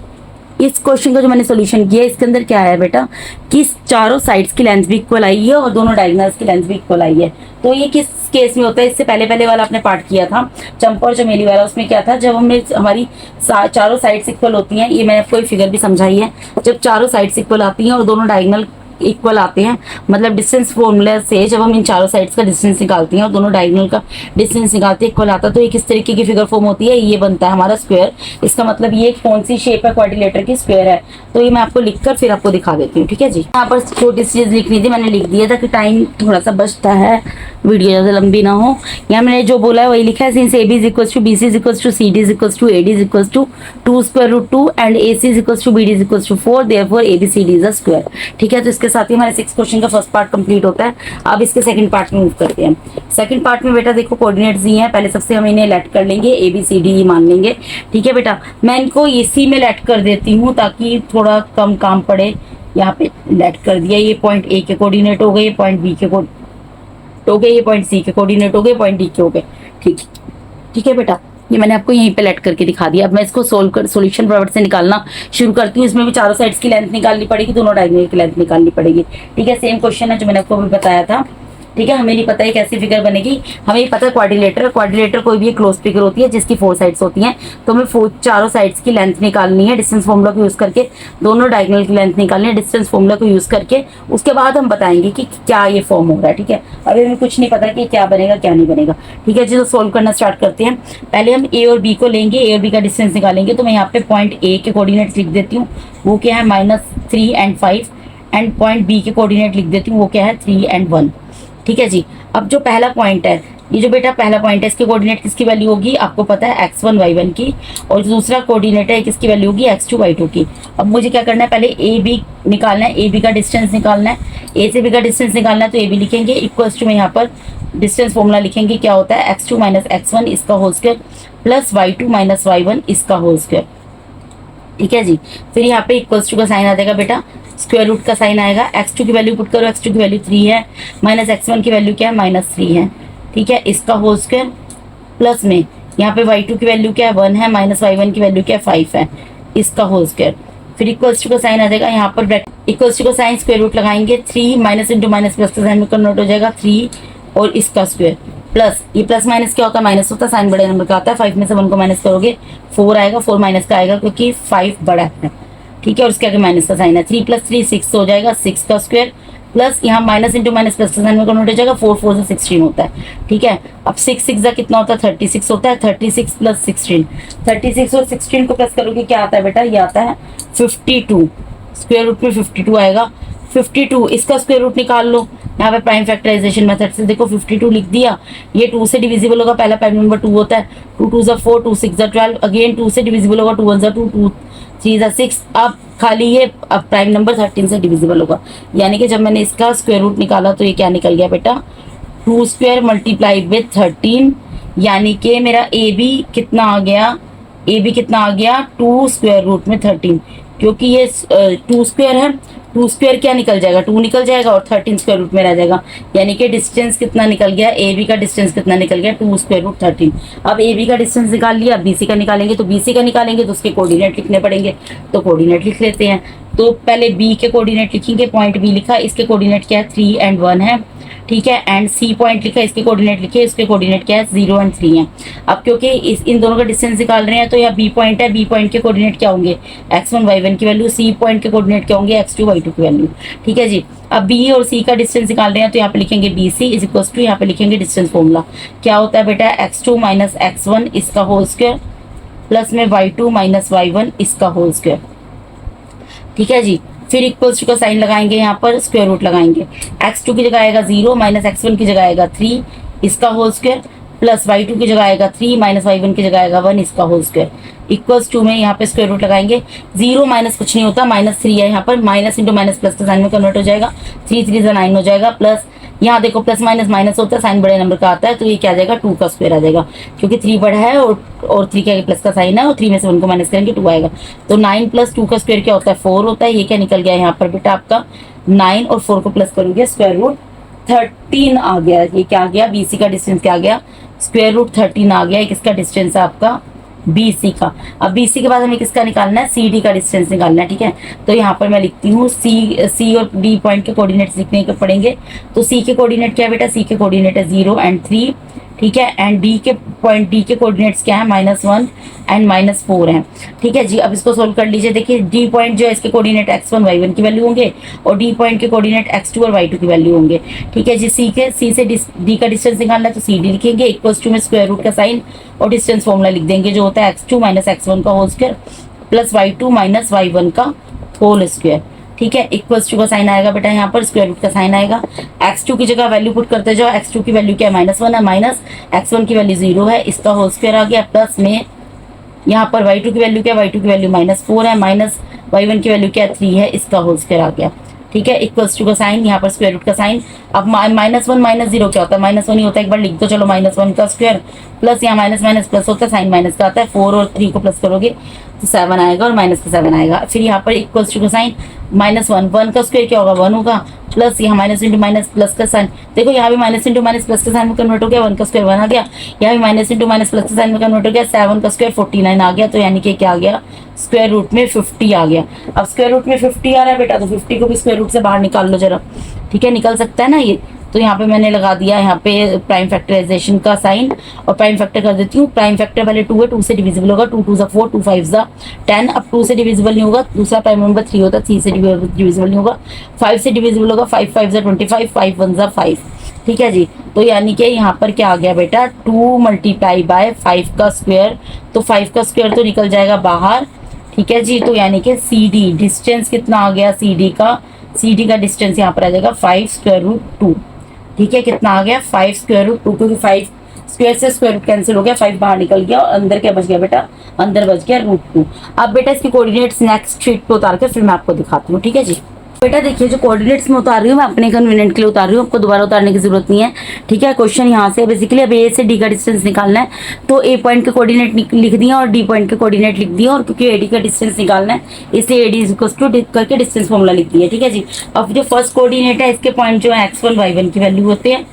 इस क्वेश्चन का जो मैंने सोल्यूशन किया है, इसके अंदर क्या है बेटा, कि चारों साइड्स की लेंथ भी इक्वल आई है और दोनों डायगोनल्स की लेंथ भी इक्वल आई है। तो ये किस केस में होता है, इससे पहले वाला आपने पार्ट किया था चंपा और चमेली वाला, उसमें क्या था, जब हमने हमारी चारों साइड्स इक्वल होती हैं, ये मैंने आपको एक फिगर भी समझाई है, जब चारों साइड्स इक्वल आती हैं और दोनों डायगोनल इक्वल आते हैं, मतलब डिस्टेंस फॉर्मूला से जब हम इन चारों साइड्स का डिस्टेंस निकालते हैं और दोनों डायगोनल का डिस्टेंस निकालते हैं, इक्वल आता है, तो ये किस तरीके की फिगर फॉर्म होती है, ये बनता है हमारा स्क्वायर। इसका मतलब ये कौन सी शेप है, क्वाड्रिलेटर की स्क्वायर है। तो ये मैं आपको लिखकर फिर आपको दिखा देती हूँ, ठीक है जी। यहाँ पर छोटी सी चीज लिखनी थी, मैंने लिख दिया था कि टाइम थोड़ा सा बचता है, वीडियो ज़्यादा लंबी ना हो। यहाँ मैंने जो बोला है वही लिखा है, since AB = BC = CD = AD = 2 √2 and AC = BD = 4, therefore ABCD is a square, ठीक है। तो इसका इसके साथ ही हमारे 6 क्वेश्चन का फर्स्ट पार्ट कंप्लीट होता है। अब इसके सेकंड पार्ट में मूव करते हैं। सेकंड पार्ट में बेटा देखो कोऑर्डिनेट्स दिए हैं, पहले सबसे हम इन्हें लेट कर लेंगे, ए बी सी डी ई मान लेंगे। ठीक है बेटा, मैं इनको इसी में लेट कर देती हूँ ताकि थोड़ा कम काम पड़े। यहाँ पे लेट कर दिया, ये पॉइंट ए के कोऑर्डिनेट हो गए, ये पॉइंट बी के हो गए, ये पॉइंट सी के कोऑर्डिनेट हो गए, पॉइंट डी के हो गए। ठीक है बेटा, ये मैंने आपको यहीं पे लेट करके दिखा दिया। अब मैं इसको सॉल्यूशन प्रोडक्ट से निकालना शुरू करती हूँ। इसमें भी चारों साइड्स की लेंथ निकालनी पड़ेगी, दोनों डायगोनल की लेंथ निकालनी पड़ेगी। ठीक है, सेम क्वेश्चन है जो मैंने आपको अभी बताया था। ठीक है, हमें नहीं पता है कैसी फिगर बनेगी, हमें पता है क्वाड्रिलेटर कोई भी एक क्लोज फिगर होती है जिसकी 4 साइड्स होती हैं। तो हमें चारों साइड्स की लेंथ निकालनी है डिस्टेंस फॉर्मूला को यूज करके, दोनों डायगोनल की लेंथ निकालनी है डिस्टेंस फॉर्मूला को यूज करके। उसके बाद हम बताएंगे कि क्या ये फॉर्म हो रहा है। ठीक है, अभी हमें कुछ नहीं पता कि क्या बनेगा क्या नहीं बनेगा। ठीक है जी, तो सोल्व करना स्टार्ट करते हैं। पहले हम ए और बी को लेंगे, ए और बी का डिस्टेंस निकालेंगे। तो मैं यहाँ पे पॉइंट ए के कोऑर्डिनेट्स लिख देती हूँ, वो क्या है -3 एंड 5, एंड पॉइंट बी के कोऑर्डिनेट लिख देती हूँ, वो क्या है 3 एंड 1। ठीक है जी, अब जो पहला पॉइंट है, ये जो बेटा पहला पॉइंट है, इसके कोऑर्डिनेट किसकी वैल्यू होगी आपको पता है x1 y1 की, और जो दूसरा कोऑर्डिनेट है किसकी वैल्यू होगी x2 y2 की। अब मुझे क्या करना है, पहले ए बी निकालना है, ए बी का डिस्टेंस निकालना है, ए से बी का डिस्टेंस निकालना है। तो ए बी लिखेंगे इक्वल्स टू में यहाँ पर डिस्टेंस फॉर्मूला लिखेंगे, क्या होता है x2 - x1 इसका whole square plus y2 - y1 इसका होल स्क्वायर। ठीक है जी, फिर यहाँ पे इक्वल्स टू का साइन आ जाएगा बेटा, स्क्वायर रूट का साइन आएगा। x2 की वैल्यू पुट करो, x2 की वैल्यू 3 है, माइनस x1 की वैल्यू क्या है -3 है। ठीक है, इसका होल स्क्वायर प्लस में यहाँ पे y2 की वैल्यू क्या है 1 है, माइनस y1 की वैल्यू क्या है 5 है, इसका होल स्क्वायर। फिर इक्वल्स टू का साइन आ जाएगा, यहाँ पर इक्वल्स टू का साइन स्क्वायर रूट लगाएंगे, 3 माइनस इंटू माइनस प्लस का साइन में कन्वर्ट हो जाएगा 3 और इसका स्क्वायर प्लस, ये प्लस माइनस क्या होता है माइनस होता है, साइन बड़े नंबर का आता है। 5 में से 1 को माइनस करोगे 4 आएगा, 4 माइनस का आएगा क्योंकि 5 बड़ा है। ठीक है, और इसके आगे माइनस का साइन है, 3 + 3 6 हो जाएगा, 6 का स्क्वायर प्लस यहाँ माइनस इंटू माइनस प्लस का साइन में कन्वर्ट हो जाएगा, 4 4 से 16 होता है। ठीक है, अब 6 6 कितना होता है 36 होता है, 36 + 16, 36 और 16 को प्लस करोगे क्या आता है बेटा, ये आता है 52, स्क्वायर रूट में 52 आएगा। 52 इसका स्क्वायर रूट निकाल लो, यहाँ पे प्राइम फैक्टराइजेशन मेथड से देखो 52 लिख दिया, ये 2 से डिविजिबल होगा, पहला प्राइम नंबर 2 होता है, 2 2 = 4, 2 6 = 12, अगेन 2 से डिविजिबल होगा, 2 1 = 2, 2 3 = 6। अब खाली ये अब प्राइम नंबर 13 से डिविजिबल होगा, यानी कि जब मैंने इसका स्क्वायर रूट निकाला तो ये क्या निकल गया बेटा 2 स्क्वायर मल्टीप्लाई विद 13, यानी कि मेरा ए बी कितना आ गया, ए बी कितना आ गया 2 स्क्वायर रूट में 13, क्योंकि ये 2 स्क्वायर है, 2 स्क्वायर क्या निकल जाएगा 2 निकल जाएगा और 13 स्क्वायर रूट में रह जाएगा, यानी कि डिस्टेंस कितना निकल गया, ए बी का डिस्टेंस कितना निकल गया 2 स्क्वायर रूट 13। अब ए बी का डिस्टेंस निकाल लिया, बी सी का निकालेंगे, तो बी सी का निकालेंगे तो उसके कोऑर्डिनेट लिखने पड़ेंगे, तो कोऑर्डिनेट लिख लेते हैं। तो पहले बी के कोऑर्डिनेट लिखेंगे, पॉइंट बी लिखा, इसके कोऑर्डिनेट क्या है 3 एंड 1 है। ठीक है, एंड सी पॉइंट लिखा, इसके कोऑर्डिनेट लिखे, इसके कोऑर्डिनेट क्या है 0 एंड 3 है। अब क्योंकि इन दोनों का डिस्टेंस निकाल रहे हैं तो यहाँ बी पॉइंट है, बी पॉइंट के कोऑर्डिनेट क्या होंगे x1 y1 की वैल्यू, सी पॉइंट के कोऑर्डिनेट क्या होंगे x2 y2 की वैल्यू। ठीक है जी, अब बी और सी का डिस्टेंस निकाल रहे हैं तो यहाँ पे लिखेंगे B C is equal to, यहाँ पे लिखेंगे डिस्टेंस फॉर्मूला क्या होता है बेटा x2 - x1 इसका होल स्क्वायर प्लस में y2 - y1 इसका होल स्क्वायर। ठीक है जी, फिर इक्वल्स टू का साइन लगाएंगे, यहाँ पर स्क्वायर रूट लगाएंगे, x2 की जगह आएगा 0, माइनस x1 की जगह आएगा 3 इसका होल स्क्वायर प्लस y2 की जगह आएगा 3 माइनस y1 की जगह आएगा 1 इसका होल स्क्वायर। इक्वल्स टू में यहाँ पे स्क्वायर रूट लगाएंगे, 0 माइनस कुछ नहीं होता, -3 है, यहाँ पर माइनस इंटू माइनस प्लस का साइन में कन्वर्ट हो जाएगा, 3 3 = 9 हो जाएगा, प्लस यहाँ देखो प्लस माइनस माइनस होता है, साइन बड़े नंबर का आता है, तो ये क्या आ जाएगा 2 का स्क्वायर आ जाएगा, क्योंकि 3 बड़ा है और 3 के आगे प्लस का साइन है, और 3 में से 1 को माइनस करेंगे 2 आएगा, तो 9 + 2 का स्क्वायर क्या होता है 4 होता है। ये क्या निकल गया यहाँ पर बेटा आपका 9 और 4 को प्लस करोगे स्क्वायर रूट 13 आ गया। ये क्या आ गया, बी सी का डिस्टेंस क्या आ गया स्क्वायर रूट 13 आ गया, किसका डिस्टेंस है आपका BC का। अब BC के बाद हमें किसका निकालना है CD का डिस्टेंस निकालना है। ठीक है, तो यहाँ पर मैं लिखती हूँ C और D पॉइंट के कोऑर्डिनेट्स लिखने के पड़ेंगे। तो C के कोऑर्डिनेट क्या है बेटा, C के कोऑर्डिनेट है 0 एंड 3। ठीक है, एंड D के पॉइंट D के कोऑर्डिनेट्स क्या है -1 एंड -4 हैं। ठीक है जी, अब इसको सोल्व कर लीजिए। देखिए D पॉइंट जो है इसके कोऑर्डिनेट x1 y1 की वैल्यू होंगे और D पॉइंट के कोऑर्डिनेट x2 और y2 की वैल्यू होंगे। ठीक है जी, C से D का डिस्टेंस निकालना है तो CD लिखेंगे इक्वल्स टू में स्क्वायर रूट का साइन और डिस्टेंस फॉर्मूला लिख देंगे जो होता है x2 - x1 का whole square plus y2 - y1 का होल स्क्वायर। ठीक है, इक्वल्स टू का साइन आएगा बेटा, यहाँ पर स्क्वायर रूट का साइन आएगा। x2 की जगह वैल्यू पुट करते जाओ, x2 की वैल्यू क्या है -1 है, माइनस x1 की वैल्यू 0 है, इसका होल स्क्वायर आ गया, प्लस में यहाँ पर y2 की वैल्यू क्या है, y2 की वैल्यू -4 है, माइनस y1 की वैल्यू क्या है 3 है, इसका होल स्क्वायर आ गया। ठीक है, इक्वल्स टू का साइन, यहाँ पर स्क्वायर रूट का साइन। अब -1 -0 क्या होता है, -1 ही होता है, एक बार लिख दो चलो, -1 का स्क्वायर प्लस यहाँ माइनस माइनस प्लस होता है, साइन माइनस का आता है। 4 और 3 को प्लस करोगे तो 7 आएगा और माइनस का 7 आएगा। फिर यहाँ पर इक्वल्स टू का साइन, -1 1 का स्क्वायर क्या होगा 1 होगा, प्लस यहाँ माइनस इंटू माइनस प्लस का साइन। देखो यहाँ भी माइनस इंटू माइनस प्लस का साइन में कन्वर्ट हो गया, 1 का स्क्वायर 1 आ गया। यहाँ भी माइनस इंटू माइनस प्लस का साइन में कन्वर्ट हो गया, 7 का स्क्वायर 49 आ गया। तो यानी कि क्या आ गया, स्क्वायर रूट में 50 आ गया। अब स्क्वायर रूट में 50 आ रहा है बेटा, तो 50 को भी स्क्वायर रूट से बाहर निकाल लो जरा। ठीक है, निकल सकता है ना ये। तो यहाँ पे मैंने लगा दिया यहाँ पे प्राइम फैक्टराइजेशन का साइन और प्राइम फैक्टर कर देती हूँ। प्राइम फैक्टर पहले 2 है, 2 से डिविजिबल होगा, 2 2 4, 2 5 10। अब 2 से डिविजिबल नहीं होगा, दूसरा प्राइम नंबर 3 होता है, 3 से डिविजिबल नहीं होगा। 5 से डिविजिबल होगा, 5 5 25, 5 1 5। ठीक है जी, तो यानी कि यहाँ पर क्या आ गया बेटा, 2 मल्टीप्लाई बाय 5 का स्क्वायर। तो 5 का स्क्वायर तो निकल जाएगा बाहर। ठीक है जी, तो यानी कि सी डी डिस्टेंस कितना आ गया, सी डी का डिस्टेंस यहाँ पर आ जाएगा 5 स्क्वायर रूट 2। ठीक है, कितना आ गया 5 स्क्वायर रूट 2, क्योंकि 5 स्क्वायर से स्क्वायर रूट कैंसिल हो गया, 5 बाहर निकल गया और अंदर क्या बच गया बेटा, अंदर बच गया √2। अब बेटा इसके कोऑर्डिनेट्स नेक्स्ट शीट पे उतार कर फिर मैं आपको दिखाती हूँ। ठीक है जी, बेटा देखिए जो कोऑर्डिनेट्स में उतार रही हूँ मैं अपने कन्वीनियंट के लिए उतार रही हूँ, आपको दोबारा उतारने की जरूरत नहीं है। ठीक है, क्वेश्चन यहाँ से बेसिकली अब ए से डी का डिस्टेंस निकालना है, तो ए पॉइंट के कोऑर्डिनेट लिख दिया और डी पॉइंट के कोऑर्डिनेट लिख दिया, और क्योंकि एडी का डिस्टेंस निकालना है इसलिए एडी इक्वल्स टू करके डिस्टेंस फॉर्मूला लिख दिया। ठीक है जी, अब जो फर्स्ट कोऑर्डिनेट है इसके पॉइंट जो है x1 y1 की वैल्यू होते हैं,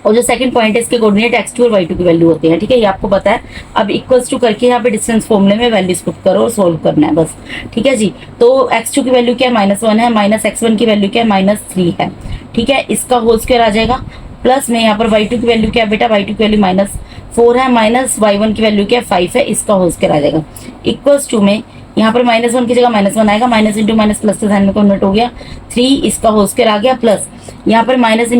और जो सेकंड पॉइंट है इसके कोऑर्डिनेट x2 और y2 की वैल्यू होते हैं। ठीक है, ये आपको पता है। अब इक्वल्स टू करके यहाँ पे डिस्टेंस फॉर्मूले में वैल्यूज पुट करो और सोल्व करना है बस। ठीक है जी, तो x2 की वैल्यू क्या है -1 है, माइनस x1 की वैल्यू क्या है -3 है। ठीक है, इसका होल स्क्वायर आ जाएगा, प्लस में यहाँ पर y2 की वैल्यू क्या है बेटा, y2 की वैल्यू -4 है, माइनस y1 की वैल्यू क्या है 5 है, इसका होल स्क्वायर आ जाएगा। इक्वल्स टू में यहाँ पर -1 की जगह -1 आएगा, माइनस इंटू माइनस प्लस के साइन में कन्वर्ट हो गया, 3 इसका होल स्क्वायर आ गया, प्लस यहाँ पर माइनस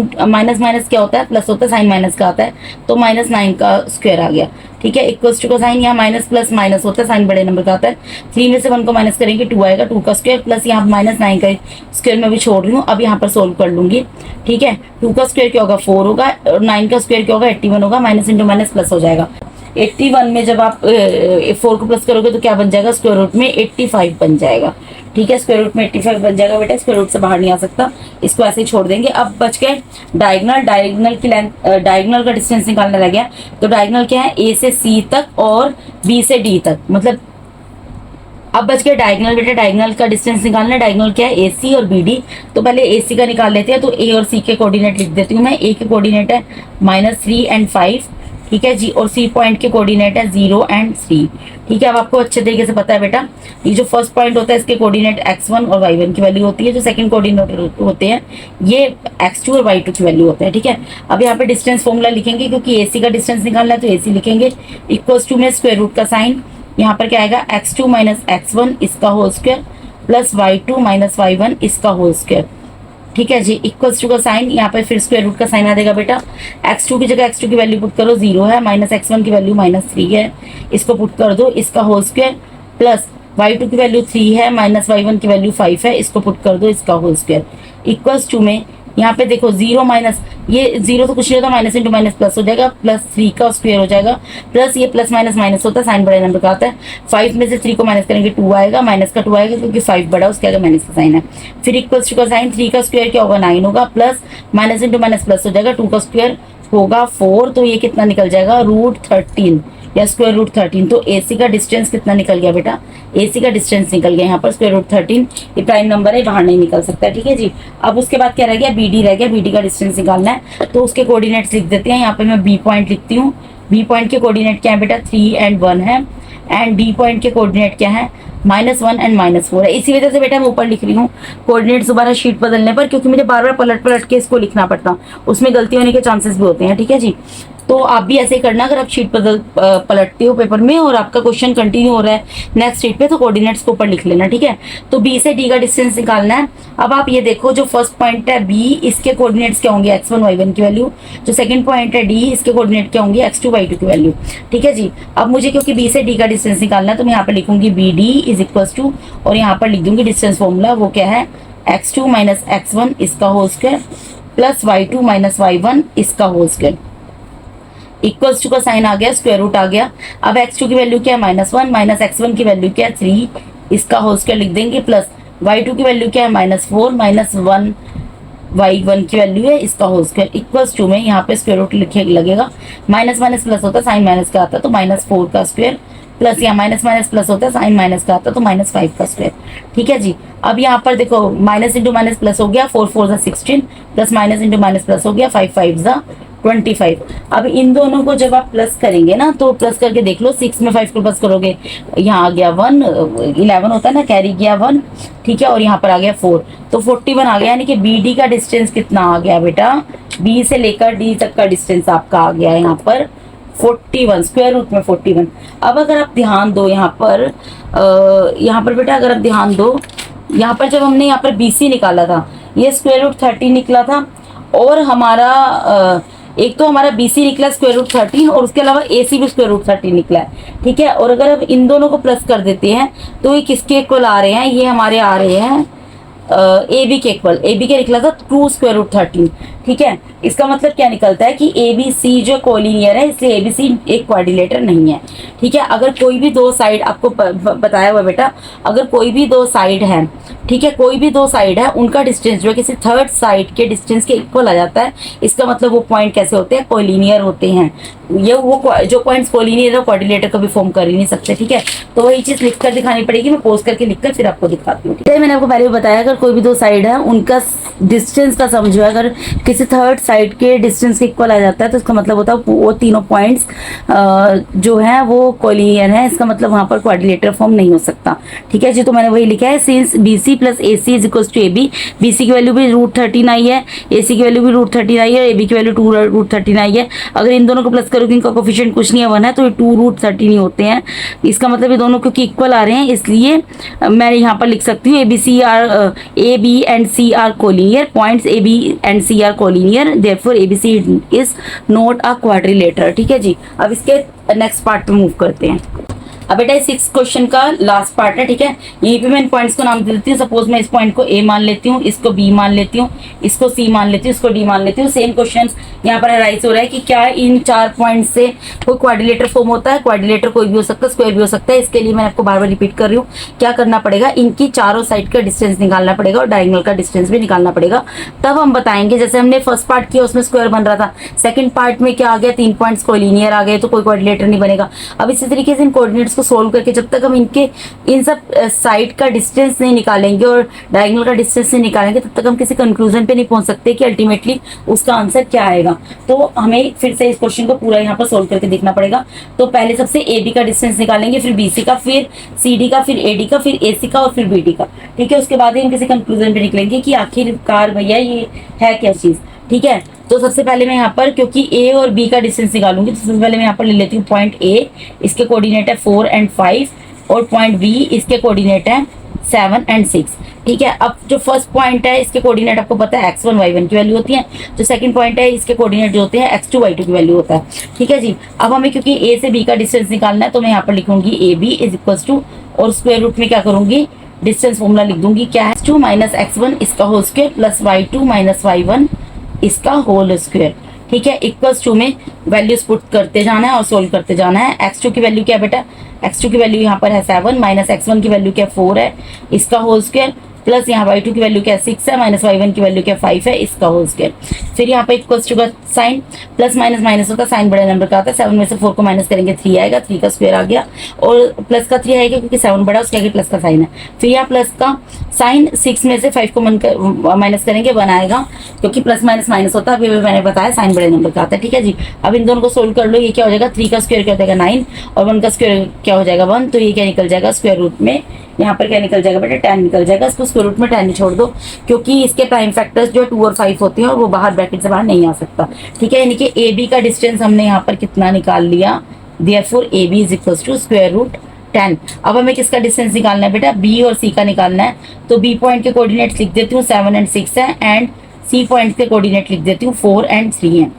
माइनस क्या होता है, प्लस होता है, साइन माइनस का आता है, तो -9 का स्क्वायर आ गया। ठीक है, इक्वल्स टू का साइन यहाँ माइनस प्लस माइनस होता है, साइन बड़े नंबर का आता है, 3 में से 1 को माइनस करेंगे 2 आएगा, 2 का स्क्वायर, प्लस यहाँ -9 का स्क्वायर में भी छोड़ रही हूँ, अब यहाँ पर सोल्व कर लूंगी। ठीक है, 2 का स्क्वायर क्या होगा 4 होगा, और 9 का स्क्वायर क्या होगा 81 होगा, माइनस इंटू माइनस प्लस हो जाएगा। 81 में जब आप 4 को प्लस करोगे तो क्या बन जाएगा, स्क्वायर रूट में 85 बन जाएगा। ठीक है, स्क्वायर रूट में 85 बन जाएगा बेटा, स्क्वायर रूट से बाहर नहीं आ सकता, इसको ऐसे ही छोड़ देंगे। अब बच गए डायगोनल की लेंथ, डायगोनल का डिस्टेंस निकालना रह गया। तो डायगोनल क्या है, ए से सी तक और बी से डी तक, मतलब अब बच गया डायगोनल बेटा, डायगोनल का डिस्टेंस निकालना है। डायगोनल क्या है, AC और BD। तो पहले AC का निकाल लेते हैं, तो A और C के कोऑर्डिनेट लिख देती हूँ मैं। A के कोऑर्डिनेट है -3 और 5। ठीक है जी, और C पॉइंट के कोऑर्डिनेट है 0 और 3। ठीक है, अब आपको अच्छे तरीके से पता है बेटा, ये जो फर्स्ट पॉइंट होता है इसके कोऑर्डिनेट x1 और y1 की वैल्यू होती है, जो सेकंड कोऑर्डिनेट होते हैं ये x2 और y2 की वैल्यू होते हैं। ठीक है, अब यहाँ पे डिस्टेंस फॉर्मूला लिखेंगे, क्योंकि AC का डिस्टेंस निकालना है तो AC लिखेंगे, इक्वल्स टू में स्क्वायर रूट का साइन, यहाँ पर क्या आएगा x2 - x1 इसका whole square, plus y2 - y1 इसका होल स्क्वायर। ठीक है जी, इक्वल्स टू का साइन, यहाँ पर फिर स्क्वायर रूट का साइन आ जाएगा बेटा। x2 की जगह x2 की वैल्यू पुट करो, 0 है, -x1 की वैल्यू -3 है, इसको पुट कर दो, इसका होल स्क्वायर, प्लस y2 की वैल्यू 3 है, -y1 की वैल्यू 5 है, इसको पुट कर दो, इसका होल स्क्वायर। इक्वल्स टू में यहाँ पे देखो 0 माइनस, ये 0 तो कुछ नहीं होता, माइनस इंटू माइनस प्लस हो जाएगा, +3 का स्क्वायर हो जाएगा, प्लस ये प्लस माइनस माइनस होता है, साइन बड़े नंबर का आता है। 5 में से 3 को माइनस करेंगे 2 आएगा, माइनस का 2 आएगा क्योंकि 5 बड़ा उसके आगे माइनस का साइन है। फिर इक्वल्स टू का साइन, 3 का स्क्वायर क्या होगा 9 होगा, plus minus into minus plus हो जाएगा, 2 का स्क्वायर होगा 4, तो ये कितना निकल जाएगा √13 या स्क्वायर रूट 13। तो AC का डिस्टेंस कितना निकल गया बेटा, AC का डिस्टेंस निकल गया यहाँ पर स्क्वायर रूट 13। ये प्राइम नंबर है, बाहर नहीं निकल सकता। ठीक है जी, अब उसके बाद क्या रह गया, BD रह गया। BD का डिस्टेंस निकालना है, तो उसके कोऑर्डिनेट्स लिख देते हैं। यहाँ पे मैं B पॉइंट लिखती हूँ। B पॉइंट के कोऑर्डिनेट क्या है बेटा, 3 और 1 है, एंड D पॉइंट के कोऑर्डिनेट क्या है, -1 और -4 है। इसी वजह से बेटा मैं ऊपर लिख रही हूँ कोऑर्डिनेट्स दोबारा शीट बदलने पर, क्योंकि मुझे बार बार पलट पलट के इसको लिखना पड़ता, उसमें गलती होने के चांसेस भी होते हैं। ठीक है जी, तो आप भी ऐसे ही करना, अगर आप शीट पलटते हो पेपर में और आपका क्वेश्चन कंटिन्यू हो रहा है नेक्स्ट शीट पे, तो कोऑर्डिनेट्स को ऊपर लिख लेना। ठीक है, तो B से D का डिस्टेंस निकालना है। अब आप ये देखो, जो फर्स्ट पॉइंट है B, इसके कोऑर्डिनेट्स क्या होंगे, x1 y1 की वैल्यू। जो सेकंड पॉइंट है D, इसके कोऑर्डिनेट क्या होंगे, x2 y2 की वैल्यू। ठीक है जी, अब मुझे क्योंकि B से D का डिस्टेंस निकालना है, तो मैं यहाँ पर लिखूंगी BD इज इक्वल्स टू, और यहाँ पर लिख दूंगी डिस्टेंस फॉर्मूला, वो क्या है, x2 - x1 इसका whole square, plus y2 - y1 इसका होल स्क्वायर। इक्वल्स टू का साइन आ गया, स्क्वायर रूट आ गया। अब x2 की वैल्यू क्या है, -1, -x1 की वैल्यू क्या है 3, इसका होल स्क्वायर लिख देंगे, प्लस y2 की वैल्यू क्या है -4 -1 y1 की वैल्यू है इसका होल स्क्वायर इक्वल्स टू में यहाँ पे स्क्वायर रूट लिखे लगेगा, माइनस माइनस प्लस होता है साइन माइनस का आता है तो -4 का स्क्वायर प्लस यहाँ माइनस माइनस प्लस होता है साइन माइनस का आता है तो -5 का स्क्वायर। ठीक है जी। अब यहाँ पर देखो माइनस इंटू माइनस प्लस हो गया, 4 4 16 plus minus into minus plus हो गया, 5 5 25। अब इन दोनों को जब आप प्लस करेंगे ना तो प्लस करके देख लो, 6 में 5 को प्लस करोगे यहाँ आ गया 1, 11 होता है ना, कैरी गया 1। ठीक है, और यहाँ पर आ गया 4 तो 41 आ गया, यानी कि बी डी का डिस्टेंस कितना आ गया बेटा, बी से लेकर डी तक का डिस्टेंस आपका आ गया यहाँ पर 41, स्क्वायर रूट में 41। अब अगर आप ध्यान दो यहाँ पर बेटा, अगर आप ध्यान दो यहाँ पर जब हमने यहाँ पर BC निकाला था ये स्क्वायर रूट 30 निकला था, और हमारा एक तो हमारा BC निकला स्क्वायर रूट 13 और उसके अलावा AC भी स्क्वायर रूट 13 निकला है। ठीक है, और अगर अब इन दोनों को प्लस कर देते हैं तो ये किसके इक्वल आ रहे हैं, ये हमारे आ रहे हैं AB के इक्वल। AB के निकला था 2 स्क्वायर रूट 13। ठीक है, इसका मतलब क्या निकलता है कि ABC जो कोलिनियर है इसलिए ABC एक क्वाड्रिलेटर नहीं है। ठीक है, अगर कोई भी दो साइड आपको बताया हुआ बेटा, अगर कोई भी दो साइड है, ठीक है, कोई भी दो साइड है उनका डिस्टेंस जो है किसी थर्ड साइड के डिस्टेंस के इक्वल आ जाता है, इसका मतलब वो पॉइंट कैसे होते हैं, कोलिनियर होते हैं। ये वो जो पॉइंट्स कोलिनियर है क्वाड्रिलेटर कभी फॉर्म कर ही नहीं सकते। ठीक है, तो वही चीज लिखकर दिखानी पड़ेगी, मैं पोस्ट करके लिखकर फिर आपको दिखाती हूँ। ठीक है, मैंने आपको पहले भी बताया अगर कोई भी दो साइड है उनका डिस्टेंस का समझो, अगर किसी थर्ड साइड के डिस्टेंस के इक्वल आ जाता है तो इसका मतलब होता है वो तीनों पॉइंट्स जो है वो कोलिनियर है, इसका मतलब वहां पर क्वाड्रिलेटर फॉर्म नहीं हो सकता। ठीक है जी, तो मैंने वही लिखा है since BC plus AC is equal to AB, BC की वैल्यू भी √13 आई है, AC की वैल्यू भी √13 आई है, AB की वैल्यू 2√13 आई है। अगर इन दोनों को प्लस करोगे इनका कोफिशिएंट कुछ नहीं है 1 है, तो ये 2√13 ही होते हैं। इसका मतलब ये दोनों क्योंकि इक्वल आ रहे हैं इसलिए मैं यहाँ पर लिख सकती हूँ AB and C are collinear, points AB and C are collinear, therefore ABC is not a quadrilateral. ठीक है जी, अब इसके नेक्स्ट पार्ट पे मूव करते हैं। अब बेटा 6 क्वेश्चन का लास्ट पार्ट है। ठीक है, यहीं पे मैं इन पॉइंट्स को नाम दे देती हूँ। सपोज मैं इस पॉइंट को A मान लेती हूँ, इसको B मान लेती हूँ, इसको C मान लेती हूँ, इसको D मान लेती हूँ। सेम क्वेश्चन यहाँ पर राइज हो रहा है कि क्या इन 4 पॉइंट से कोई क्वाड्रिलेटर फॉर्म होता है। क्वाड्रिलेटर कोई भी हो सकता है, स्क्वायर भी हो सकता है। इसके लिए मैं आपको बार बार रिपीट कर रही हूँ, क्या करना पड़ेगा, इनकी चारों साइड का डिस्टेंस निकालना पड़ेगा और डायगोनल का डिस्टेंस भी निकालना पड़ेगा, तब हम बताएंगे। जैसे हमने फर्स्ट पार्ट किया उसमें स्क्वायर बन रहा था, सेकंड पार्ट में क्या आ गया, 3 पॉइंट्स कोलिनियर आ गए तो कोई क्वाड्रिलेटर नहीं बनेगा। अब इसी तरीके से इन कोऑर्डिनेट्स को सोल्व करके जब तक हम इन सब साइड का डिस्टेंस नहीं निकालेंगे और डायगोनल का डिस्टेंस नहीं निकालेंगे तब तक हम किसी कंक्लूजन पे नहीं पहुंच सकते कि अल्टीमेटली उसका आंसर क्या आएगा। तो हमें फिर से इस क्वेश्चन को पूरा यहाँ पर सोल्व करके देखना पड़ेगा। तो पहले सबसे AB का डिस्टेंस निकालेंगे, फिर BC का, फिर CD का, फिर AD का, फिर AC का और फिर BD का। ठीक है, उसके बाद ही हम किसी कंक्लूजन पे निकलेंगे कि आखिरकार भैया ये है क्या चीज। ठीक है, तो सबसे पहले मैं यहाँ पर क्योंकि A और B का डिस्टेंस निकालूंगी तो सबसे पहले मैं यहाँ पर ले लेती हूँ पॉइंट A, इसके कोऑर्डिनेट है 4 और 5, और पॉइंट B इसके कोऑर्डिनेट है 7 और 6। ठीक है, अब जो फर्स्ट पॉइंट है इसके कोऑर्डिनेट आपको पता है x1 y1 की वैल्यू होती है, जो सेकंड पॉइंट है इसके कोऑर्डिनेट जो होते हैं x2 y2 की वैल्यू होता है। ठीक है जी, अब हमें क्योंकि A से B का डिस्टेंस निकालना है तो मैं यहाँ पर लिखूंगी AB इज इक्वल टू, और स्क्वायर रूट में क्या करूंगी, डिस्टेंस फॉर्मूला लिख दूंगी, क्या है x2 माइनस x1 इसका whole square plus y2 minus y1 इसका होल स्क्वायर। ठीक है, इक्वल्स टू में वैल्यूज पुट करते जाना है और सोल्व करते जाना है। x2 की वैल्यू क्या बेटा, x2 की वैल्यू यहाँ पर है 7 माइनस x1 की वैल्यू क्या 4 है इसका होल स्क्वायर, प्लस यहाँ y2 की वैल्यू क्या 6 है, माइनस y1 की वैल्यू क्या 5 है इसका होल स्क्वायर। फिर यहाँ पे इक्वल्स टू का साइन, प्लस माइनस माइनस होता है, साइन बड़े नंबर का आता है। 7 में से 4 को माइनस करेंगे 3 आएगा, 3 का स्क्वायर आ गया, और प्लस का 3 आएगा क्योंकि 7 बड़ा उसके आगे प्लस का साइन है। फिर यहाँ प्लस का साइन, 6 में से 5 को माइनस करेंगे 1 आएगा क्योंकि प्लस माइनस माइनस होता है, अभी मैंने बताया साइन बड़े नंबर का आता है। ठीक है जी, अब इन दोनों को सोल्व कर लो, ये क्या हो जाएगा, 3 का स्क्वायर क्या हो जाएगा 9 और 1 का स्क्वायर क्या हो जाएगा 1, तो ये क्या निकल जाएगा स्क्वायर रूट में, यहाँ पर क्या निकल जाएगा बेटा 10 निकल जाएगा। इसको स्क्वायर रूट में 10 ही छोड़ दो क्योंकि इसके प्राइम फैक्टर्स जो 2 और 5 होते हैं और वो बाहर ब्रैकेट से बाहर नहीं आ सकता। ठीक है, यानी कि AB का डिस्टेंस हमने यहाँ पर कितना निकाल लिया, therefore AB is equal to square root 10। अब हमें किसका डिस्टेंस निकालना है बेटा, B और C का निकालना है। तो B पॉइंट के कोऑर्डिनेट्स लिख देती हूँ 7 और 6 है, एंड C पॉइंट के कोऑर्डिनेट लिख देती हूँ 4 और 3 है।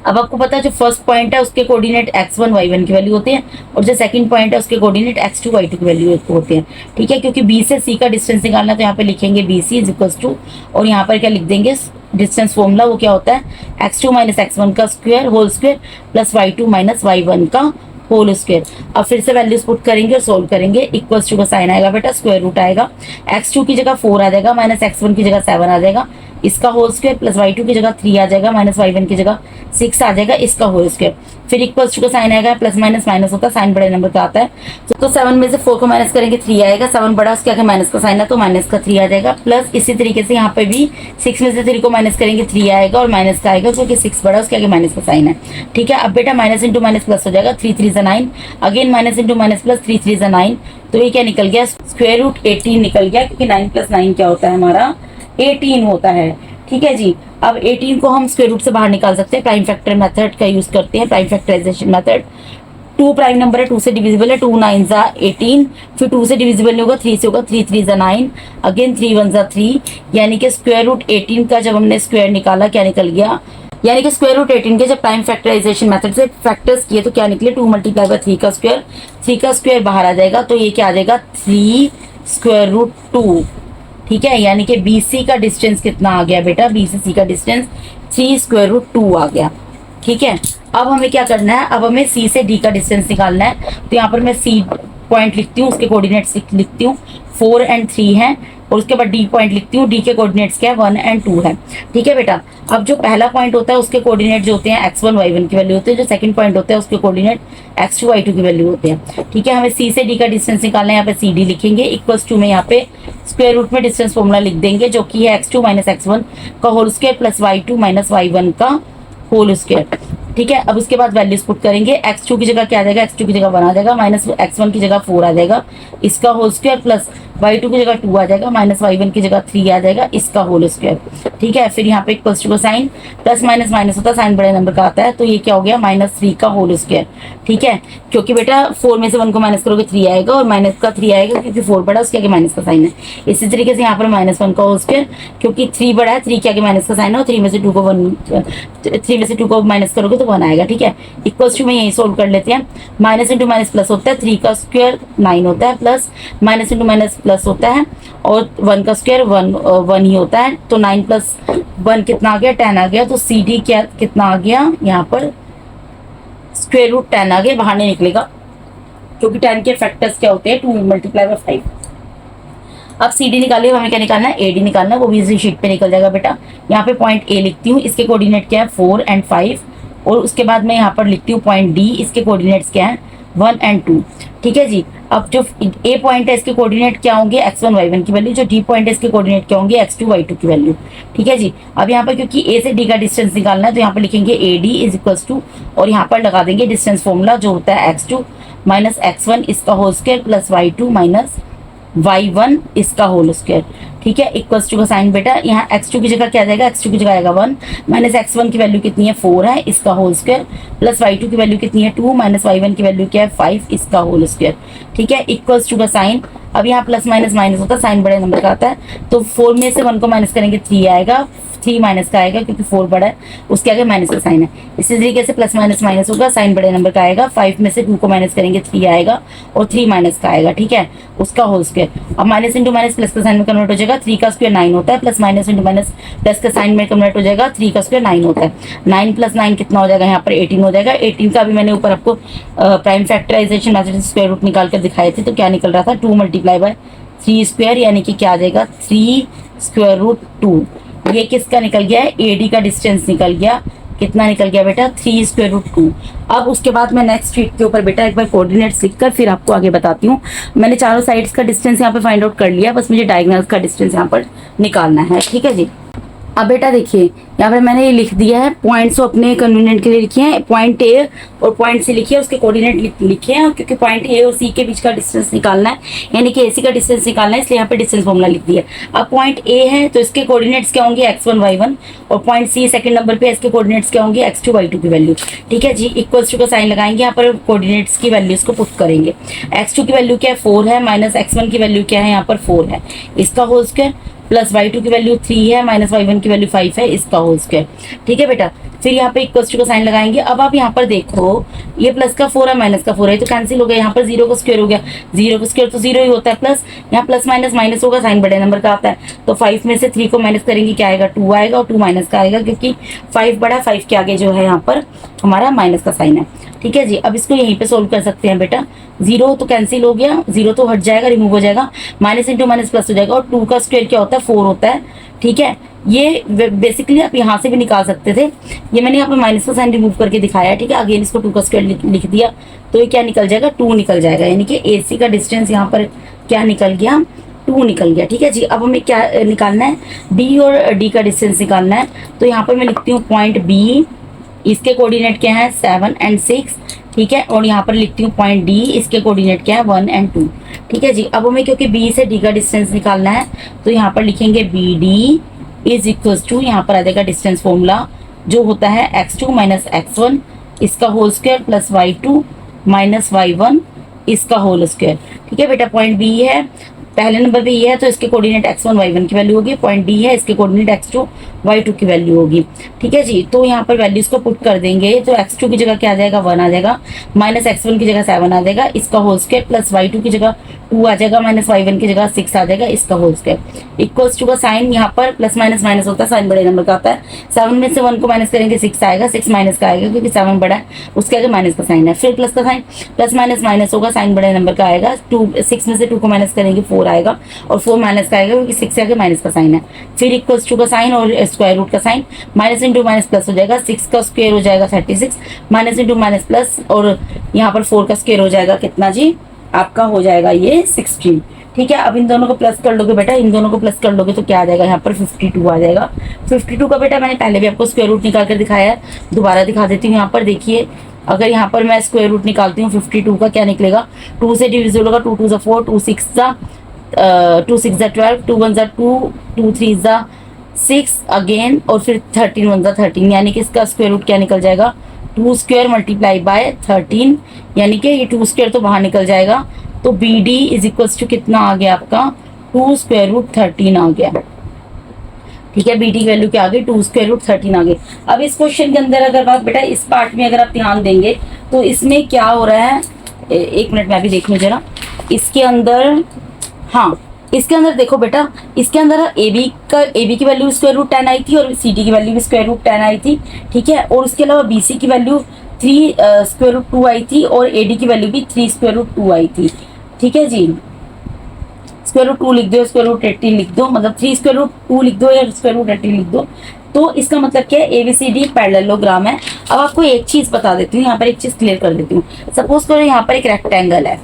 अब आपको पता है जो फर्स्ट पॉइंट है उसके कोऑर्डिनेट x1 y1 की वैल्यू होते हैं, और जो सेकंड पॉइंट है उसके कोऑर्डिनेट x2 y2 की वैल्यू होते हैं। ठीक है, क्योंकि B से C का डिस्टेंस निकालना है तो यहाँ पे लिखेंगे BC इज इक्वल टू, और यहाँ पर क्या लिख देंगे डिस्टेंस फॉर्मूला, वो क्या होता है x2 माइनस x1 का square whole square plus y2 minus y1 का होल स्क्वायर। अब फिर से वैल्यूज पुट करेंगे और सोल्व करेंगे। इक्वल्स टू का साइन आएगा बेटा, स्क्वायर रूट आएगा, x2 की जगह 4 आ जाएगा, माइनस x1 की जगह 7 आ जाएगा, इसका होल स्क्वायर, प्लस y2 की जगह 3 आ जाएगा, माइनस y1 की जगह 6 आ जाएगा, इसका होल स्क्वायर। फिर इक्वल्स टू का साइन आएगा, प्लस माइनस माइनस होता है, साइन बड़े नंबर का आता है। तो 7 में से 4 को माइनस करेंगे 3 आएगा, 7 बड़ा उसके आगे माइनस का साइन है तो माइनस का 3 आ जाएगा। प्लस इसी तरीके से यहाँ पे भी 6 में से 3 को माइनस करेंगे 3 आएगा और माइनस का आएगा क्योंकि 6 बड़ा उसके आगे माइनस का साइन है। ठीक है, अब बेटा माइनस इंटू माइनस प्लस हो जाएगा, 3 3 9, again minus into minus plus, 3 3 9, तो ये क्या निकल गया, स्क्वायर रूट 18 निकल गया, क्योंकि 9 प्लस 9 क्या होता है हमारा 18 होता है। ठीक है जी, अब 18 को हम स्क्वायर रूट से बाहर निकाल सकते हैं, प्राइम फैक्टर मेथड का यूज करते हैं, prime factorisation method. 2 prime number है, 2 से डिविजिबल है, 2 9 जा 18, फिर 2 से डिविजिबल नहीं होगा, 3 से होगा, 3 3 जा 9, अगेन 3 1 जा 3, यानी कि स्क्वायर रूट 18 का जब हमने स्क्वायर निकाला क्या निकल गया, यानी कि स्क्वायर रूट 18 के जब प्राइम फैक्टराइजेशन मेथड से फैक्टर्स किए तो क्या निकले, 2 मल्टीप्लाई बाय 3 का स्क्वायर, 3 का स्क्वायर बाहर आ जाएगा तो ये क्या आ जाएगा 3 स्क्वायर रूट 2। ठीक है, यानी कि BC का डिस्टेंस कितना आ गया बेटा, B से C का डिस्टेंस 3 स्क्वायर रूट 2 आ गया। ठीक है, अब हमें क्या करना है, अब हमें C से D का डिस्टेंस निकालना है। तो यहाँ पर मैं C पॉइंट लिखती हूँ, उसके कोऑर्डिनेट्स लिखती हूँ, 4 और 3 है, और उसके बाद D पॉइंट लिखती हूँ, D के कोऑर्डिनेट्स क्या है 1 और 2 है। ठीक है बेटा, अब जो पहला पॉइंट होता है उसके कोऑर्डिनेट जो होते हैं x1 y1 की वैल्यू होती है, जो सेकंड पॉइंट होता है उसके कोऑर्डिनेट x2 y2 की वैल्यू होते हैं। ठीक है, हमें C से D का डिस्टेंस निकालना है, यहाँ पे CD लिखेंगे, इक्वल्स टू में यहाँ पे स्क्वायर रूट में डिस्टेंस फॉर्मूला लिख देंगे जो कि है x2 माइनस x1 का whole square plus y2 minus y1 का होल स्क्वायर। ठीक है, अब उसके बाद वैल्यूज पुट करेंगे, x2 की जगह क्या आ जाएगा, x2 की जगह 1 आ जाएगा, माइनस x1 की जगह 4 आ जाएगा, इसका होल स्क्वायर, प्लस y2 की जगह 2 आ जाएगा, माइनस y1 की जगह 3 आ जाएगा, इसका होल स्क्वायर। ठीक है, फिर यहाँ पे इक्वल्स टू का साइन, प्लस माइनस माइनस होता है, साइन बड़े नंबर का आता है, तो ये क्या हो गया -3 का होल स्क्वायर। ठीक है, क्योंकि बेटा 4 में से 1 को माइनस करोगे 3 आएगा और माइनस का 3 आएगा क्योंकि 4 बड़ा उसके आगे माइनस का साइन है। इसी तरीके से यहाँ पर -1 का होल स्क्वायर, क्योंकि 3 बड़ा है, 3 के आगे माइनस का साइन है और 3 में से 2 को माइनस करोगे तो 1 आएगा। ठीक है, इक्वल्स टू में यही सोल्व कर लेते हैं, माइनस इंटू माइनस प्लस होता है, 3 का स्क्वायर 9 होता है, plus minus into minus plus होता है और 1 का स्क्वायर 1 ही होता है, तो 9 प्लस 1 कितना आ गया 10 आ गया, तो CD क्या कितना आ गया, यहाँ पर स्क्वायर रूट 10 आ गया, बाहर नहीं निकलेगा क्योंकि 10 के फैक्टर्स क्या होते हैं 2 मल्टीप्लाई बाय 5। अब CD निकालिए, हमें क्या निकालना है AD निकालना है, वो भी इसी शीट पे निकल जाएगा बेटा। यहाँ पे पॉइंट A लिखती हूँ, इसके कोऑर्डिनेट क्या है 4 और 5, और उसके बाद मैं यहाँ पर लिखती हूँ पॉइंट D, इसके कोऑर्डिनेट्स क्या है 1 और 2। ठीक है जी, अब जो A पॉइंट है इसके कोऑर्डिनेट क्या होंगे x1 y1 की वैल्यू, जो D पॉइंट है इसके कोऑर्डिनेट क्या होंगे x2 y2 की वैल्यू। ठीक है जी, अब यहाँ पर क्योंकि A से D का डिस्टेंस निकालना है तो यहाँ पर लिखेंगे AD इज इक्वल्स टू, और यहाँ पर लगा देंगे डिस्टेंस फॉर्मूला जो होता है x2 माइनस x1 इसका whole square plus y2 minus y1 इसका होल स्क्वायर। ठीक है, इक्वल्स टू का साइन बेटा, यहाँ x2 की जगह क्या आ जाएगा, x2 की जगह आएगा 1, माइनस x1 की वैल्यू कितनी है 4 है, इसका होल स्क्वायर, प्लस y2 की वैल्यू कितनी है 2, माइनस y1 की वैल्यू क्या है 5, इसका होल स्क्वायर। ठीक है, इक्वल्स टू का साइन, अब यहाँ प्लस माइनस माइनस होता है, साइन बड़े नंबर का आता है, तो 4 में से 1 को माइनस करेंगे 3 आएगा, 3 माइनस का आएगा क्योंकि 4 बड़ा है, उसके आगे माइनस का साइन है। इसी तरीके से प्लस माइनस माइनस होगा, साइन बड़े नंबर का आएगा, 5 में से 2 को माइनस करेंगे 3 आएगा और 3 माइनस का आएगा। ठीक है, उसका होल स्क्वायर। अब माइनस इंटू माइनस प्लस का साइन में कन्वर्ट हो जाएगा, 3 का स्क्वायर 9 होता है, plus minus into minus plus का साइन में कन्वर्ट हो जाएगा, 3 का स्क्वायर 9 होता है, 9 प्लस 9 कितना हो जाएगा, यहाँ पर 18 हो जाएगा। 18 का भी मैंने ऊपर आपको प्राइम फैक्टराइजेशन मेथड से स्क्वायर रूट निकाल कर दिखाए थे, तो क्या निकल रहा था 2 मल्टीप्लाई बाय 3 स्क्वायर, यानी कि क्या आ जाएगा 3 स्क्वायर रूट 2। ये किसका निकल गया है, AD का डिस्टेंस निकल गया, कितना निकल गया बेटा 3 स्क्वायर रूट 2। अब उसके बाद मैं नेक्स्ट शीट के ऊपर बेटा एक बार कोऑर्डिनेट्स लिखकर फिर आपको आगे बताती हूँ। मैंने चारों साइड्स का डिस्टेंस यहाँ पे फाइंड आउट कर लिया, बस मुझे डायगोनल्स का डिस्टेंस यहाँ पर निकालना है। ठीक है जी, अब बेटा देखिए यहाँ पे मैंने ये लिख दिया है, पॉइंट्स को अपने कन्वीनियंट के लिए लिखे हैं, पॉइंट A और पॉइंट C लिखिए, उसके कोऑर्डिनेट लिखे हैं, क्योंकि पॉइंट A और C के बीच का डिस्टेंस निकालना है, यानी कि AC का डिस्टेंस निकालना है, इसलिए यहाँ पे डिस्टेंस फॉर्मूला लिख दिया। अब पॉइंट A है तो इसके कोऑर्डिनेट्स क्या होंगे x1 y1, और पॉइंट C सेकंड नंबर पे इसके कोऑर्डिनेट्स क्या होंगे x2 y2 की वैल्यू। ठीक है जी, इक्वल्स टू का साइन लगाएंगे, यहाँ पर कोऑर्डिनेट्स की वैल्यूज को पुट करेंगे। x2 की वैल्यू क्या है 4 है, माइनस x1 की वैल्यू क्या है यहाँ पर 4 है, इसका होल स्क्वायर, प्लस y2 की वैल्यू 3 है, माइनस y1 की वैल्यू 5 है, इसका होल स्क्वायर। ठीक है बेटा, फिर यहाँ पे इक्वल्स टू का साइन लगाएंगे। अब आप यहाँ पर देखो ये प्लस का 4 है माइनस का 4 है तो कैंसिल हो गया। यहाँ पर 0 का स्क्वायर हो गया, 0 का स्क्वायर तो 0 ही होता है, प्लस यहाँ प्लस माइनस माइनस होगा, साइन बड़े नंबर का आता है। तो 5 में से 3 को माइनस करेंगे क्या आएगा, 2 आएगा, और 2 माइनस का आएगा क्योंकि 5 बड़ा, 5 के आगे जो है यहाँ पर हमारा माइनस का साइन है। ठीक है जी, अब इसको यहीं पे सोल्व कर सकते हैं बेटा। 0 तो कैंसिल हो गया, 0 तो हट जाएगा, रिमूव हो जाएगा, माइनस इंटू माइनस प्लस हो जाएगा, और 2 का स्क्वायर क्या होता है, 4 होता है। ठीक है, ये बेसिकली आप यहाँ से भी निकाल सकते थे, ये मैंने यहाँ पे माइनस का साइन रिमूव करके दिखाया है। ठीक है, अगेन इसको 2 का स्क्वायर लिख दिया तो ये क्या निकल जाएगा, 2 निकल जाएगा, यानी कि AC का डिस्टेंस यहाँ पर क्या निकल गया, 2 निकल गया। ठीक है जी, अब हमें क्या निकालना है, B और D का डिस्टेंस निकालना है। तो यहाँ पर मैं लिखती हूँ पॉइंट B, इसके कोऑर्डिनेट क्या है 7 और 6। ठीक है, और यहाँ पर लिखती हूँ पॉइंट D, इसके कोऑर्डिनेट क्या है 1 और 2। ठीक है जी, अब हमें क्योंकि B से D का डिस्टेंस निकालना है तो यहाँ पर लिखेंगे BD इज इक्वल्स टू, यहाँ पर आ जाएगा डिस्टेंस फॉर्मूला जो होता है x2 माइनस x1 इसका whole square plus y2 minus y1 इसका होल स्क्वायर। ठीक है बेटा, पॉइंट B है, पहले नंबर पे ये है तो इसके कोऑर्डिनेट x1 y1 की वैल्यू होगी, पॉइंट D है इसके कोऑर्डिनेट x2 y2 की वैल्यू होगी। ठीक है जी, तो यहाँ पर वैल्यूज को पुट कर देंगे तो x2 की जगह क्या आ जाएगा 1 आ जाएगा, माइनस x1 की जगह 7 आ जाएगा इसका होल स्क्वायर, प्लस y2 की जगह 2 आ जाएगा, माइनस y1 की जगह 6 आ जाएगा इसका होल स्क्वायर। इक्वल्स टू का साइन यहाँ पर प्लस माइनस माइनस होता है, साइन बड़े नंबर का आता है। 7 में से 1 को माइनस करेंगे 6 आएगा, 6 माइनस का आएगा क्योंकि 7 बड़ा है, उसके आगे माइनस का साइन है। फिर प्लस का साइन, प्लस माइनस माइनस होगा, साइन बड़े नंबर का आएगा। 6 में से 2 को माइनस करेंगे 4 आएगा, और 4 माइनस का आएगा क्योंकि 6 के आगे माइनस का साइन है। फिर इक्वल्स टू का साइन और स्क्वायर रूट का sign, minus into minus plus हो जाएगा, 6 का स्क्वायर हो जाएगा 36, माइनस इंटू माइनस प्लस, और यहाँ पर 4 का स्क्वायर हो जाएगा कितना जी, आपका हो जाएगा ये 16। ठीक है, अब इन दोनों को प्लस कर लोगे बेटा, इन दोनों को प्लस कर लोगे तो क्या आ जाएगा, यहाँ पर 52 आ जाएगा। 52 का बेटा मैंने पहले भी आपको स्क्वायर रूट निकाल कर दिखाया है, दोबारा दिखा देती हूँ। यहाँ पर देखिए, अगर यहाँ पर मैं स्क्वायर रूट निकालती हूँ 52 का, क्या निकलेगा, 2 से डिविजिबल होगा, 2 2 ज़ा 4, 2 6 ज़ा 12, 2 1 ज़ा 2, 2 3 ज़ा 6 अगेन, और फिर 13 1 ज़ा 13, यानी कि इसका स्क्वायर रूट क्या निकल जाएगा, 2 स्क्वायर मल्टीप्लाई बाय 13, यानी कि ये 2 स्क्वायर तो बाहर निकल जाएगा। तो BD इज इक्वल्स टू कितना आ गया आपका, 2 स्क्वायर रूट 13 आ गया। ठीक है, BD की वैल्यू क्या आ गई, 2 स्क्वायर रूट 13 आ गई। अब इस क्वेश्चन के अंदर अगर बात बेटा इस पार्ट में अगर आप ध्यान देंगे तो इसमें क्या हो रहा है, एक मिनट मैं भी देख लूँ जरा इसके अंदर। हाँ, इसके अंदर देखो बेटा, इसके अंदर AB की वैल्यू स्क्वायर रूट 10 आई थी, और CD की वैल्यू भी स्क्वायर रूट 10 आई थी। ठीक है, और उसके अलावा BC की वैल्यू 3 स्क्वायर रूट 2 आई थी, और AD की वैल्यू भी 3 स्क्वायर रूट 2 आई थी। ठीक है जी, स्क्वायर रूट 2 लिख दो, स्क्वायर रूट 18 लिख दो, मतलब 3 स्क्वायर रूट 2 लिख दो या स्क्वायर रूट 18 लिख दो। तो इसका मतलब क्या है, ABCD पैरेललोग्राम है। अब आपको एक चीज बता देती हूँ, यहाँ पर एक चीज क्लियर कर देती हूँ। सपोज करो यहाँ पर एक रेक्टेंगल है,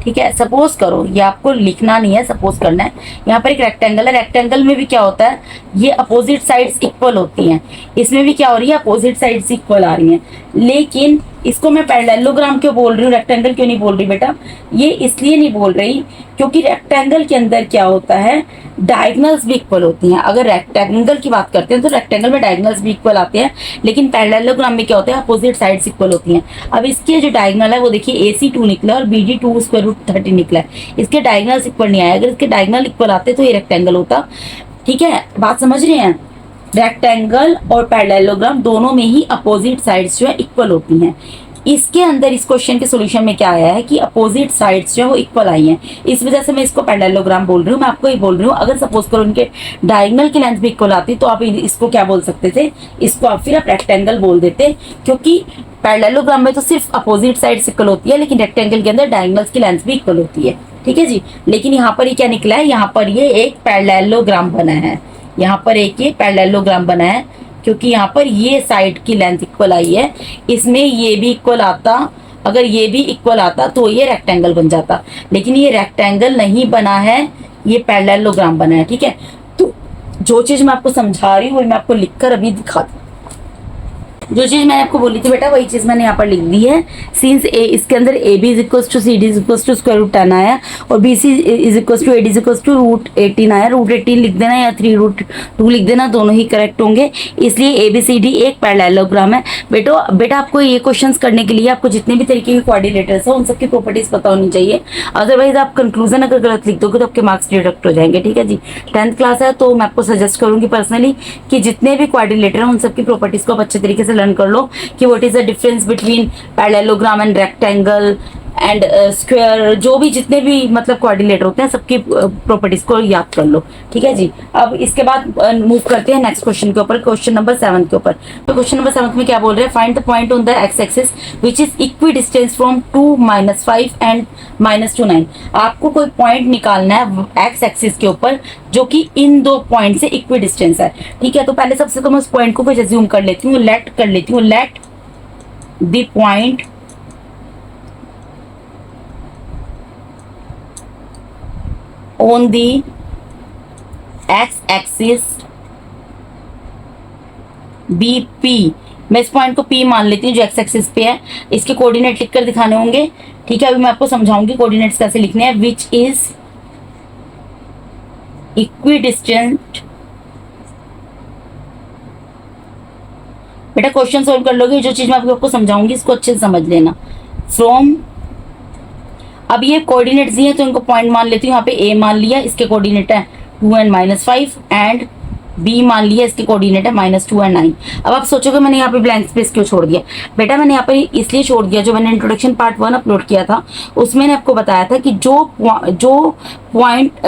ठीक है, सपोज करो, ये आपको लिखना नहीं है, सपोज करना है। यहाँ पर एक रेक्टेंगल है, रेक्टेंगल में भी क्या होता है, ये अपोजिट साइड्स इक्वल होती हैं, इसमें भी क्या हो रही है, अपोजिट साइड्स इक्वल आ रही हैं। लेकिन इसको मैं पैरेललोग्राम क्यों बोल रही हूँ, रेक्टेंगल क्यों नहीं बोल रही बेटा, ये इसलिए नहीं बोल रही क्योंकि रेक्टेंगल के अंदर क्या होता है, डायगोनल्स भी इक्वल होती हैं। अगर रेक्टेंगल की बात करते हैं तो रेक्टेंगल में डायगोनल्स भी इक्वल आते हैं, लेकिन पैरेललोग्राम में क्या होता है, अपोजिट साइड्स इक्वल होती हैं। अब इसके जो डायगोनल है वो देखिए, AC 2 निकला और BD 2 स्क्वायर रूट 13 निकला है, इसके डायगोनल्स इक्वल नहीं आया। अगर इसके डायगोनल इक्वल आते तो ये रेक्टेंगल होता। ठीक है, बात समझ रहे हैं, रेक्टेंगल और पैरेललोग्राम दोनों में ही अपोजिट साइड्स जो है इक्वल होती हैं। इसके अंदर इस क्वेश्चन के सॉल्यूशन में क्या आया है कि अपोजिट साइड्स जो है वो इक्वल आई हैं, इस वजह से मैं इसको पैरेललोग्राम बोल रही हूँ। मैं आपको ये बोल रही हूँ, अगर सपोज करो उनके डायगोनल की लेंथ भी इक्वल आती तो आप इसको क्या बोल सकते थे, इसको आप फिर आप रेक्टेंगल बोल देते, क्योंकि पैरेललोग्राम में तो सिर्फ अपोजिट साइड्स इक्वल होती है, लेकिन रेक्टेंगल के अंदर डायगोनल्स की लेंथ भी इक्वल होती है। ठीक है जी, लेकिन यहाँ पर ये क्या निकला है, यहाँ पर ये एक पैरेललोग्राम बना है, यहाँ पर एक ये पैरेललोग्राम बना है, क्योंकि यहाँ पर ये साइड की लेंथ इक्वल आई है, इसमें ये भी इक्वल आता, अगर ये भी इक्वल आता तो ये रेक्टेंगल बन जाता, लेकिन ये रेक्टेंगल नहीं बना है, ये पैरेललोग्राम बना है। ठीक है, तो जो चीज मैं आपको समझा रही हूँ वो मैं आपको लिखकर अभी दिखा दूँ। जो चीज मैंने आपको बोली थी बेटा वही चीज मैंने यहाँ पर लिख दी है। सिंस ए इसके अंदर A B is equal to C D is equal to square root 10 आया और B C is equal to A D is equal to root 18 आया। रूट 18 लिख देना या 3√2 लिख देना, दोनों ही करेक्ट होंगे। इसलिए ए बी सी डी एक पैरेललोग्राम है। बेटा आपको ये क्वेश्चंस करने के लिए आपको जितने भी तरीके के क्वाड्रिलेटरस है उन सबकी प्रॉपर्टीज पता होनी चाहिए। अदरवाइज आप कंक्लूजन अगर गलत लिख दोगे तो आपके मार्क्स डिडक्ट हो जाएंगे। ठीक है जी, 10th क्लास है तो मैं आपको सजेस्ट करूंगी पर्सनली कि जितने भी क्वाड्रिलेटर हैं उन सबकी प्रॉपर्टीज को आप अच्छे तरीके से लर्न कर लो कि what is the difference between parallelogram and rectangle and square, जो भी जितने भी मतलब क्वाड्रिलेटर होते हैं सबकी प्रॉपर्टीज को याद कर लो। ठीक है जी, अब इसके बाद मूव करते हैं नेक्स्ट क्वेश्चन के ऊपर, क्वेश्चन नंबर 7 के ऊपर। तो क्वेश्चन नंबर 7 में क्या बोल रहे हैं, find the point on the x axis which is equi distance from 2 -5 and -2 9। आपको कोई पॉइंट निकालना है एक्स एक्सिस के ऊपर जो कि इन दो पॉइंट से इक्वी डिस्टेंस है। ठीक है, तो पहले सबसे तो मैं उस पॉइंट को कुछ अज्यूम कर लेती हूँ, let the point on the x axis be P. मैं इस पॉइंट को P मान लेती हूँ जो x एक्सिस पे है। इसके कोऑर्डिनेट लिखकर दिखाने होंगे। ठीक है, अभी मैं आपको समझाऊंगी कोऑर्डिनेट्स कैसे लिखने हैं। विच इज इक्विडिस्टेंट, बेटा क्वेश्चन सोल्व कर लोगे, जो चीज मैं आपको समझाऊंगी इसको अच्छे से समझ लेना। फ्रॉम, अब ये कोऑर्डिनेट्स दिए तो इनको पॉइंट मान लेती हूँ। यहाँ पे ए मान लिया, इसके कोऑर्डिनेट है 2 and -5 एंड बी मान लिया, इसके कोऑर्डिनेट है -2 and 9। अब आप सोचोगे मैंने यहाँ पे ब्लैंक स्पेस क्यों छोड़ दिया। बेटा मैंने यहाँ पे इसलिए छोड़ दिया, जो मैंने इंट्रोडक्शन पार्ट 1 अपलोड किया था उसमें मैंने आपको बताया था कि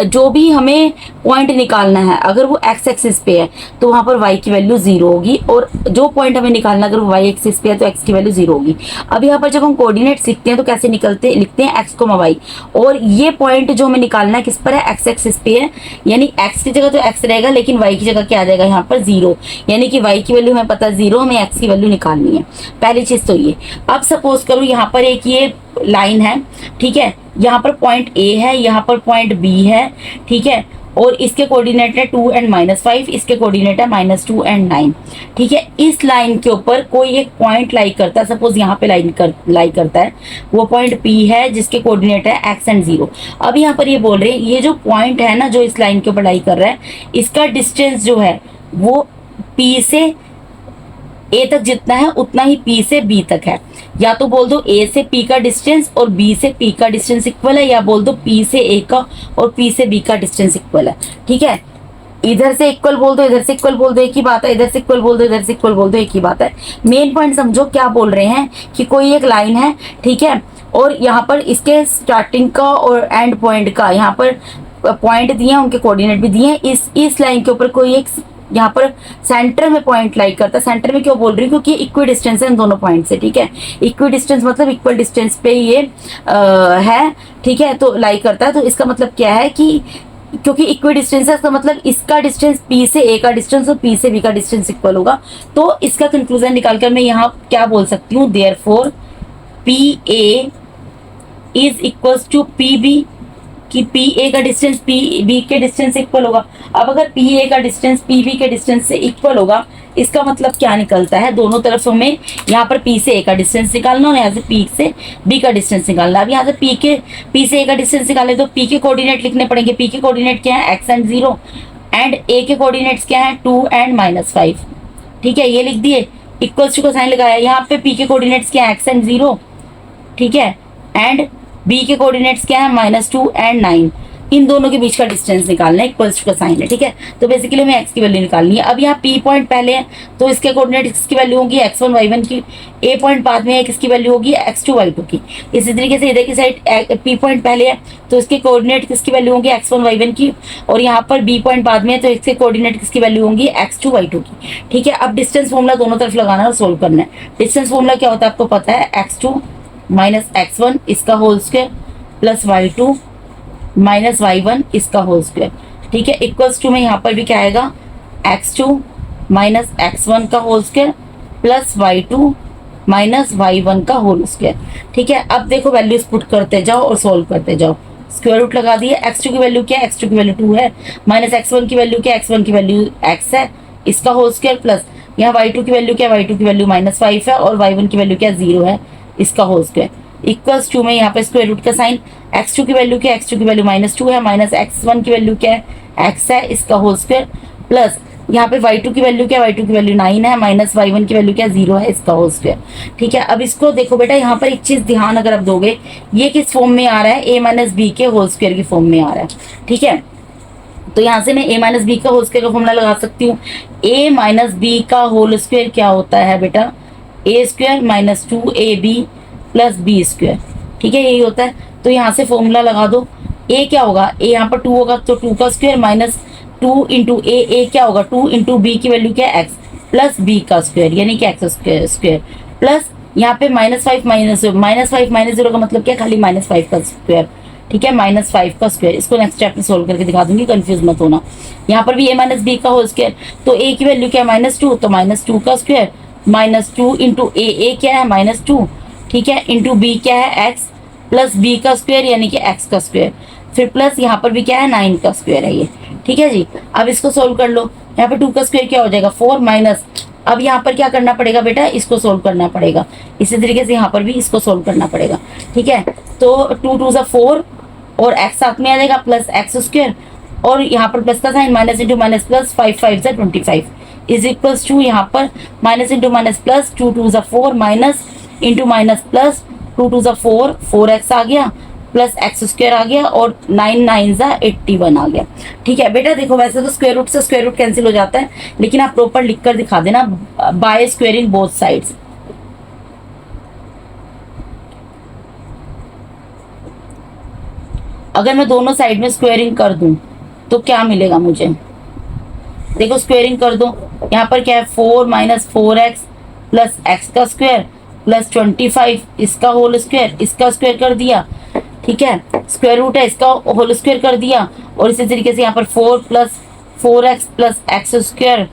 जो भी हमें पॉइंट निकालना है अगर वो एक्स एक्सिस पे है तो वहां पर y की वैल्यू 0 होगी, और जो पॉइंट हमें निकालना अगर वो y एक्सिस पे है तो x की वैल्यू 0 होगी। अब यहाँ पर जब हम कोऑर्डिनेट्स लिखते हैं तो कैसे लिखते हैं x, y, और ये पॉइंट जो हमें निकालना है किस पर है, एक्स एक्सिस पे है, यानी x की जगह तो x रहेगा लेकिन y की जगह क्या आ जाएगा यहाँ पर 0, यानी कि y की वैल्यू हमें पता 0, हमें x की वैल्यू निकालनी है। पहली चीज तो ये। अब सपोज करो यहाँ पर एक ये लाइन है, ठीक है, यहाँ पर पॉइंट A है, यहाँ पर पॉइंट B है, ठीक है, और इसके कोऑर्डिनेट है 2 and -5, इसके कोऑर्डिनेट है -2 and 9। ठीक है, इस लाइन के ऊपर कोई एक पॉइंट लाई करता है, सपोज यहाँ पे लाई करता है, वो पॉइंट P है जिसके कोऑर्डिनेट है x and 0। अब यहाँ पर ये बोल रहे हैं ये जो पॉइंट है ना जो इस लाइन के ऊपर लाई कर रहा है, इसका डिस्टेंस जो है वो P से A तक जितना है उतना ही P से B तक है। या तो बोल दो A से P का डिस्टेंस और B से P का डिस्टेंस इक्वल है, या बोल दो P से A का और P से B का डिस्टेंस इक्वल है। ठीक है, इधर से इक्वल बोल दो, इधर से इक्वल बोल दो, एक ही बात है, इधर से इक्वल बोल दो, इधर से इक्वल बोल दो, एक ही बात है। मेन पॉइंट समझो क्या बोल रहे हैं कि कोई एक लाइन है, ठीक है, और यहाँ पर इसके स्टार्टिंग का और एंड पॉइंट का यहाँ पर पॉइंट दिए हैं, उनके कोऑर्डिनेट भी दिए हैं। इस लाइन के ऊपर कोई एक यहाँ पर सेंटर में पॉइंट लाई करता है। सेंटर में क्यों बोल रही हूँ, क्योंकि इक्वी डिस्टेंस है इन दोनों पॉइंट से। ठीक है, इक्वी डिस्टेंस मतलब इक्वल डिस्टेंस पे ये है, ठीक है, तो लाई करता है। तो इसका मतलब क्या है कि क्योंकि इक्वी डिस्टेंस है, इसका मतलब इसका डिस्टेंस P से A का डिस्टेंस और P से B का डिस्टेंस इक्वल होगा। तो इसका कंक्लूजन निकालकर मैं यहाँ क्या बोल सकती हूँ, therefore PA is equals to PB, कि PA का डिस्टेंस PB के डिस्टेंस से इक्वल होगा। अब अगर PA का डिस्टेंस PB के डिस्टेंस से इक्वल होगा, इसका मतलब क्या निकलता है, दोनों तरफ हमें यहाँ पर P से A का डिस्टेंस निकालना और यहाँ से P से B का डिस्टेंस निकालना। अब यहाँ से P से A का डिस्टेंस निकाले तो P के कोऑर्डिनेट लिखने पड़ेंगे। P के कोऑर्डिनेट क्या है, x and 0, एंड A के कोऑर्डिनेट्स क्या है, 2 and -5। ठीक है, ये लिख दिए, इक्वल्स टू का साइन लगाया। यहाँ पे P के कोऑर्डिनेट्स क्या है, x and 0, ठीक है, एंड B के कोऑर्डिनेट्स क्या है, -2 and 9। इन दोनों के बीच का डिस्टेंस निकालना है, इक्वल्स टू का साइन है। ठीक है, तो बेसिकली हमें x की वैल्यू निकालनी है। अब यहाँ P पॉइंट पहले है तो इसके कोऑर्डिनेट्स की वैल्यू होगी x1 y1 की, A पॉइंट बाद में है किसकी वैल्यू होगी, x2 y2 की। इसी तरीके से इधर की साइड P पॉइंट पहले है तो इसके कोऑर्डिनेट किसकी वैल्यू होगी, x1 y1 की, और यहाँ पर B पॉइंट बाद में है तो इसके कोऑर्डिनेट किसकी वैल्यू होगी, x2 y2 की। ठीक है, अब डिस्टेंस फॉर्मूला दोनों तरफ लगाना और सोल्व करना है। डिस्टेंस फॉर्मूला क्या होता है आपको पता है, x2 -x1 इसका whole square plus y2 -y1 इसका होल स्क्वायर। ठीक है, इक्वल्स टू में यहाँ पर भी क्या आएगा, x2 -x1 का whole square plus y2 -y1 का होल स्क्वायर। ठीक है, अब देखो वैल्यूज पुट करते जाओ और सोल्व करते जाओ। स्क्वायर रूट लगा दिए, x2 की वैल्यू क्या है, x2 की वैल्यू 2 है, -x1 की वैल्यू क्या है, x1 की वैल्यू x है, इसका होल स्क्वायर प्लस यहाँ y2 की वैल्यू क्या है, y2 की वैल्यू -5 है और y1 की वैल्यू क्या 0 है, इसका होल स्क्वायर इक्वल्स टू में यहाँ पे स्क्वायर रूट का साइन, x2 की वैल्यू क्या है, x2 की वैल्यू -2 है, माइनस x1 की वैल्यू क्या है, x है, इसका होल स्क्वायर प्लस यहाँ पे y2 की वैल्यू क्या है, y2 की वैल्यू 9 है, माइनस y1 की वैल्यू क्या 0 है, इसका होल स्क्वायर। ठीक है, अब इसको देखो बेटा, यहाँ पर एक चीज ध्यान अगर आप दोगे, ये किस फॉर्म में आ रहा है, a माइनस बी के होल स्क्वायर की फॉर्म में आ रहा है। ठीक है, तो यहाँ से मैं a माइनस बी का होल स्क्वायर का फॉर्मूला लगा सकती हूँ। a माइनस बी का होल स्क्वायर क्या होता है बेटा, a square minus 2ab plus b square. ठीक है, यही होता है। तो यहाँ से फॉर्मूला लगा दो, a क्या होगा, a यहाँ पर 2 होगा तो 2 का स्क्वायर माइनस 2 इंटू ए क्या होगा, 2 इंटू बी की वैल्यू क्या है, x प्लस बी का स्क्वायर यानी कि x स्क्वायर प्लस यहाँ पे -5 माइनस 0 का मतलब क्या, खाली -5 का स्क्वायर। ठीक है, -5 का स्क्वायर, इसको नेक्स्ट स्टेप में सोल्व करके दिखा दूंगी, कंफ्यूज मत होना। यहाँ पर भी a माइनस बी का होल स्क्वायर, तो a की वैल्यू क्या है -2, तो -2 का स्क्वायर -2 इंटू ए क्या है -2, ठीक है, इंटू बी क्या है x प्लस बी का स्क्वायर यानी कि x का स्क्वायर, फिर प्लस यहाँ पर भी क्या है 9 का स्क्वायर है ये। ठीक है जी, अब इसको सोल्व कर लो। यहाँ पे 2 का स्क्वायर क्या हो जाएगा 4 माइनस, अब यहाँ पर क्या करना पड़ेगा बेटा, इसको सोल्व करना पड़ेगा। इसी तरीके से यहाँ पर भी इसको सोल्व करना पड़ेगा। ठीक है, तो 2 2 सा 4 और x साथ में आ जाएगा प्लस एक्स स्क्वायर, और यहाँ पर प्लस का sign, minus into minus plus 5 5 सा 25 इज इक्वल्स टू, यहाँ पर माइनस इंटू माइनस प्लस 2 2 सा 4 माइनस इंटू माइनस प्लस 2 2 सा 4 4x आ गया प्लस एक्स स्क्वायर आ गया और 9 9 सा 81 आ गया। ठीक है बेटा, देखो वैसे तो स्क्वायर रूट से स्क्वायर रूट कैंसिल हो जाता है, लेकिन आप प्रॉपर लिख कर दिखा देना, बाय स्क्वेयरिंग बोथ साइड्स। अगर मैं दोनों साइड में स्क्वेयरिंग कर दूं तो क्या मिलेगा मुझे, देखो स्क्वेयरिंग कर दो, यहाँ पर क्या है 4 माइनस 4x प्लस एक्स का स्क्वायर प्लस 25 इसका होल स्क्वायर, इसका स्क्वायर कर दिया। ठीक है, स्क्वायर रूट है, इसका होल स्क्वायर कर दिया, और इसी तरीके से यहाँ पर 4 plus 4x plus x square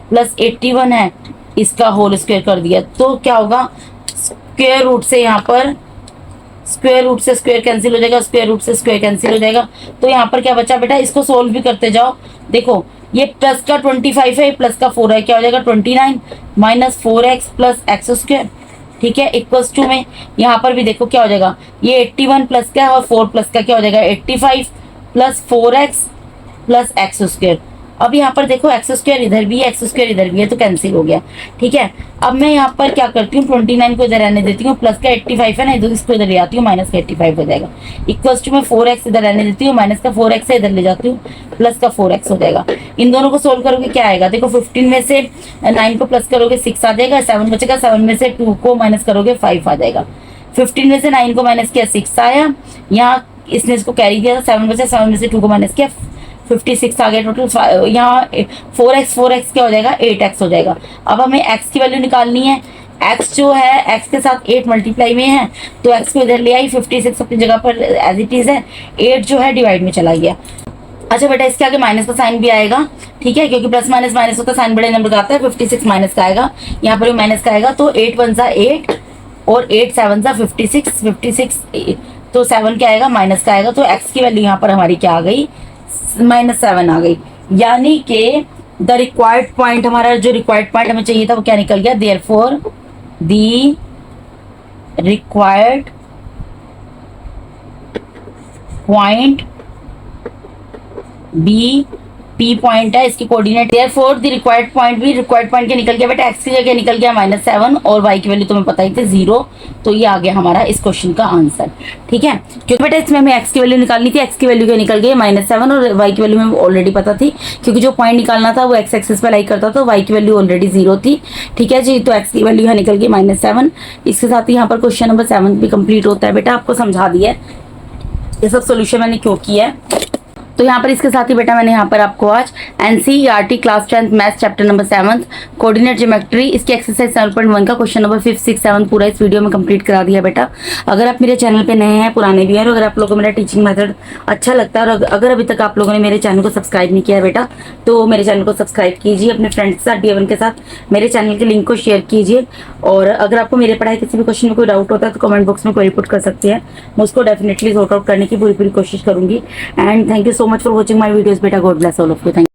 plus 81 है, इसका होल स्क्वायर कर दिया। तो क्या होगा, स्क्वायर रूट से यहाँ पर स्क्वायर रूट से स्क्वायर कैंसिल हो जाएगा, स्क्वायर रूट से स्क्वायर कैंसिल हो जाएगा। तो यहाँ पर क्या बचा बेटा, इसको सोल्व भी करते जाओ। देखो ये प्लस का 25 है, प्लस का 4 है, क्या हो जाएगा 29 minus 4x plus x square. ठीक है, इक्वल्स टू में यहाँ पर भी देखो क्या हो जाएगा, ये 81 प्लस का और 4 प्लस का क्या हो जाएगा 85 plus 4x plus x square. अब यहाँ पर देखो एक्स स्क्वायर इधर भी है, एक्स स्क्वायर इधर भी है, तो कैंसिल हो गया। ठीक है, अब मैं यहाँ पर क्या करती हूँ, 29 को इधर रहने देती हूँ, प्लस का 85 है ना, इधर इसको इधर ले आती हूँ, माइनस का 85 हो जाएगा। इक्वल्स टू में 4x इधर रहने देती हूँ, माइनस का 4x है इधर ले जाती हूँ, प्लस का 4x हो जाएगा। इन दोनों को सोल्व करोगे क्या आएगा, देखो 15 में से 9 को प्लस करोगे 6 आ जाएगा, 7 बचेगा, 7 में से 2 को माइनस करोगे 5 आ जाएगा। 15 में से 9 को माइनस किया 6 आया, यहाँ इसने इसको कैरी किया, 7 बचा, 7 में से 2 को माइनस किया 56 आ गया टोटल। यहाँ 4x क्या हो जाएगा 8x हो जाएगा। अब हमें x की वैल्यू निकालनी है, x जो है x के साथ 8 मल्टीप्लाई में है, तो x को इधर ले आई, 56 अपनी जगह पर एज इट इज है, 8 जो है डिवाइड में चला गया। अच्छा बेटा, इसके आगे माइनस का साइन भी आएगा। ठीक है, क्योंकि प्लस माइनस माइनस होता है, साइन बड़े नंबर का आता है, 56 माइनस का आएगा, यहाँ पर भी माइनस का आएगा, तो 8 1 सा 8 और 8 7 सा 56 तो 7 क्या आएगा माइनस का आएगा, तो x की वैल्यू यहाँ पर हमारी क्या आ गई -7 आ गई। यानी कि द रिक्वायर्ड पॉइंट, हमारा जो रिक्वायर्ड पॉइंट हमें चाहिए था वो क्या निकल गया, therefore the required point be P point है, इसकी coordinate, therefore the required point भी, रिक्वायर्ड पॉइंट क्या निकल गया बेटा, x की जगह निकल गया -7 और y की वैल्यू तुम्हें पता ही थी 0, तो ये आ गया हमारा इस क्वेश्चन का आंसर। ठीक है, क्योंकि बेटा इसमें हमें x की वैल्यू निकालनी थी, x की वैल्यू क्या निकल गई -7 और y की वैल्यू हमें ऑलरेडी पता थी, क्योंकि जो पॉइंट निकालना था वो x एक्सिस पर लाई करता था, y की वैल्यू ऑलरेडी 0 थी। ठीक है जी, तो x की वैल्यू यहाँ निकल गई -7। इसके साथ ही यहाँ पर क्वेश्चन नंबर 7 भी कंप्लीट होता है। बेटा आपको समझा दिया है ये सब सोल्यूशन मैंने क्यों किया है। तो यहाँ पर इसके साथ ही बेटा मैंने यहाँ पर आपको आज NCERT class 10th maths chapter number 7 coordinate geometry इसकी एक्सरसाइज 7.1 का क्वेश्चन नंबर 5 6 7 पूरा इस वीडियो में कंप्लीट करा दिया बेटा। अगर आप मेरे चैनल पे नए हैं, पुराने भी हैं, और अगर आप लोगों को मेरा टीचिंग मेथड अच्छा लगता है और अगर अभी तक आप लोगों ने मेरे चैनल को सब्सक्राइब नहीं किया है बेटा, तो मेरे चैनल को सब्सक्राइब कीजिए, अपने फ्रेंड्स के साथ D1 के साथ मेरे चैनल के लिंक को शेयर कीजिए। और अगर आपको मेरे पढ़ाई किसी भी क्वेश्चन में कोई डाउट होता है तो कमेंट बॉक्स में क्वेरी पुट कर सकते हैं, मैं उसको डेफिनेटली सॉर्ट आउट करने की पूरी कोशिश करूंगी। And thank you so much for watching my videos बेटा। God bless all of you. Thank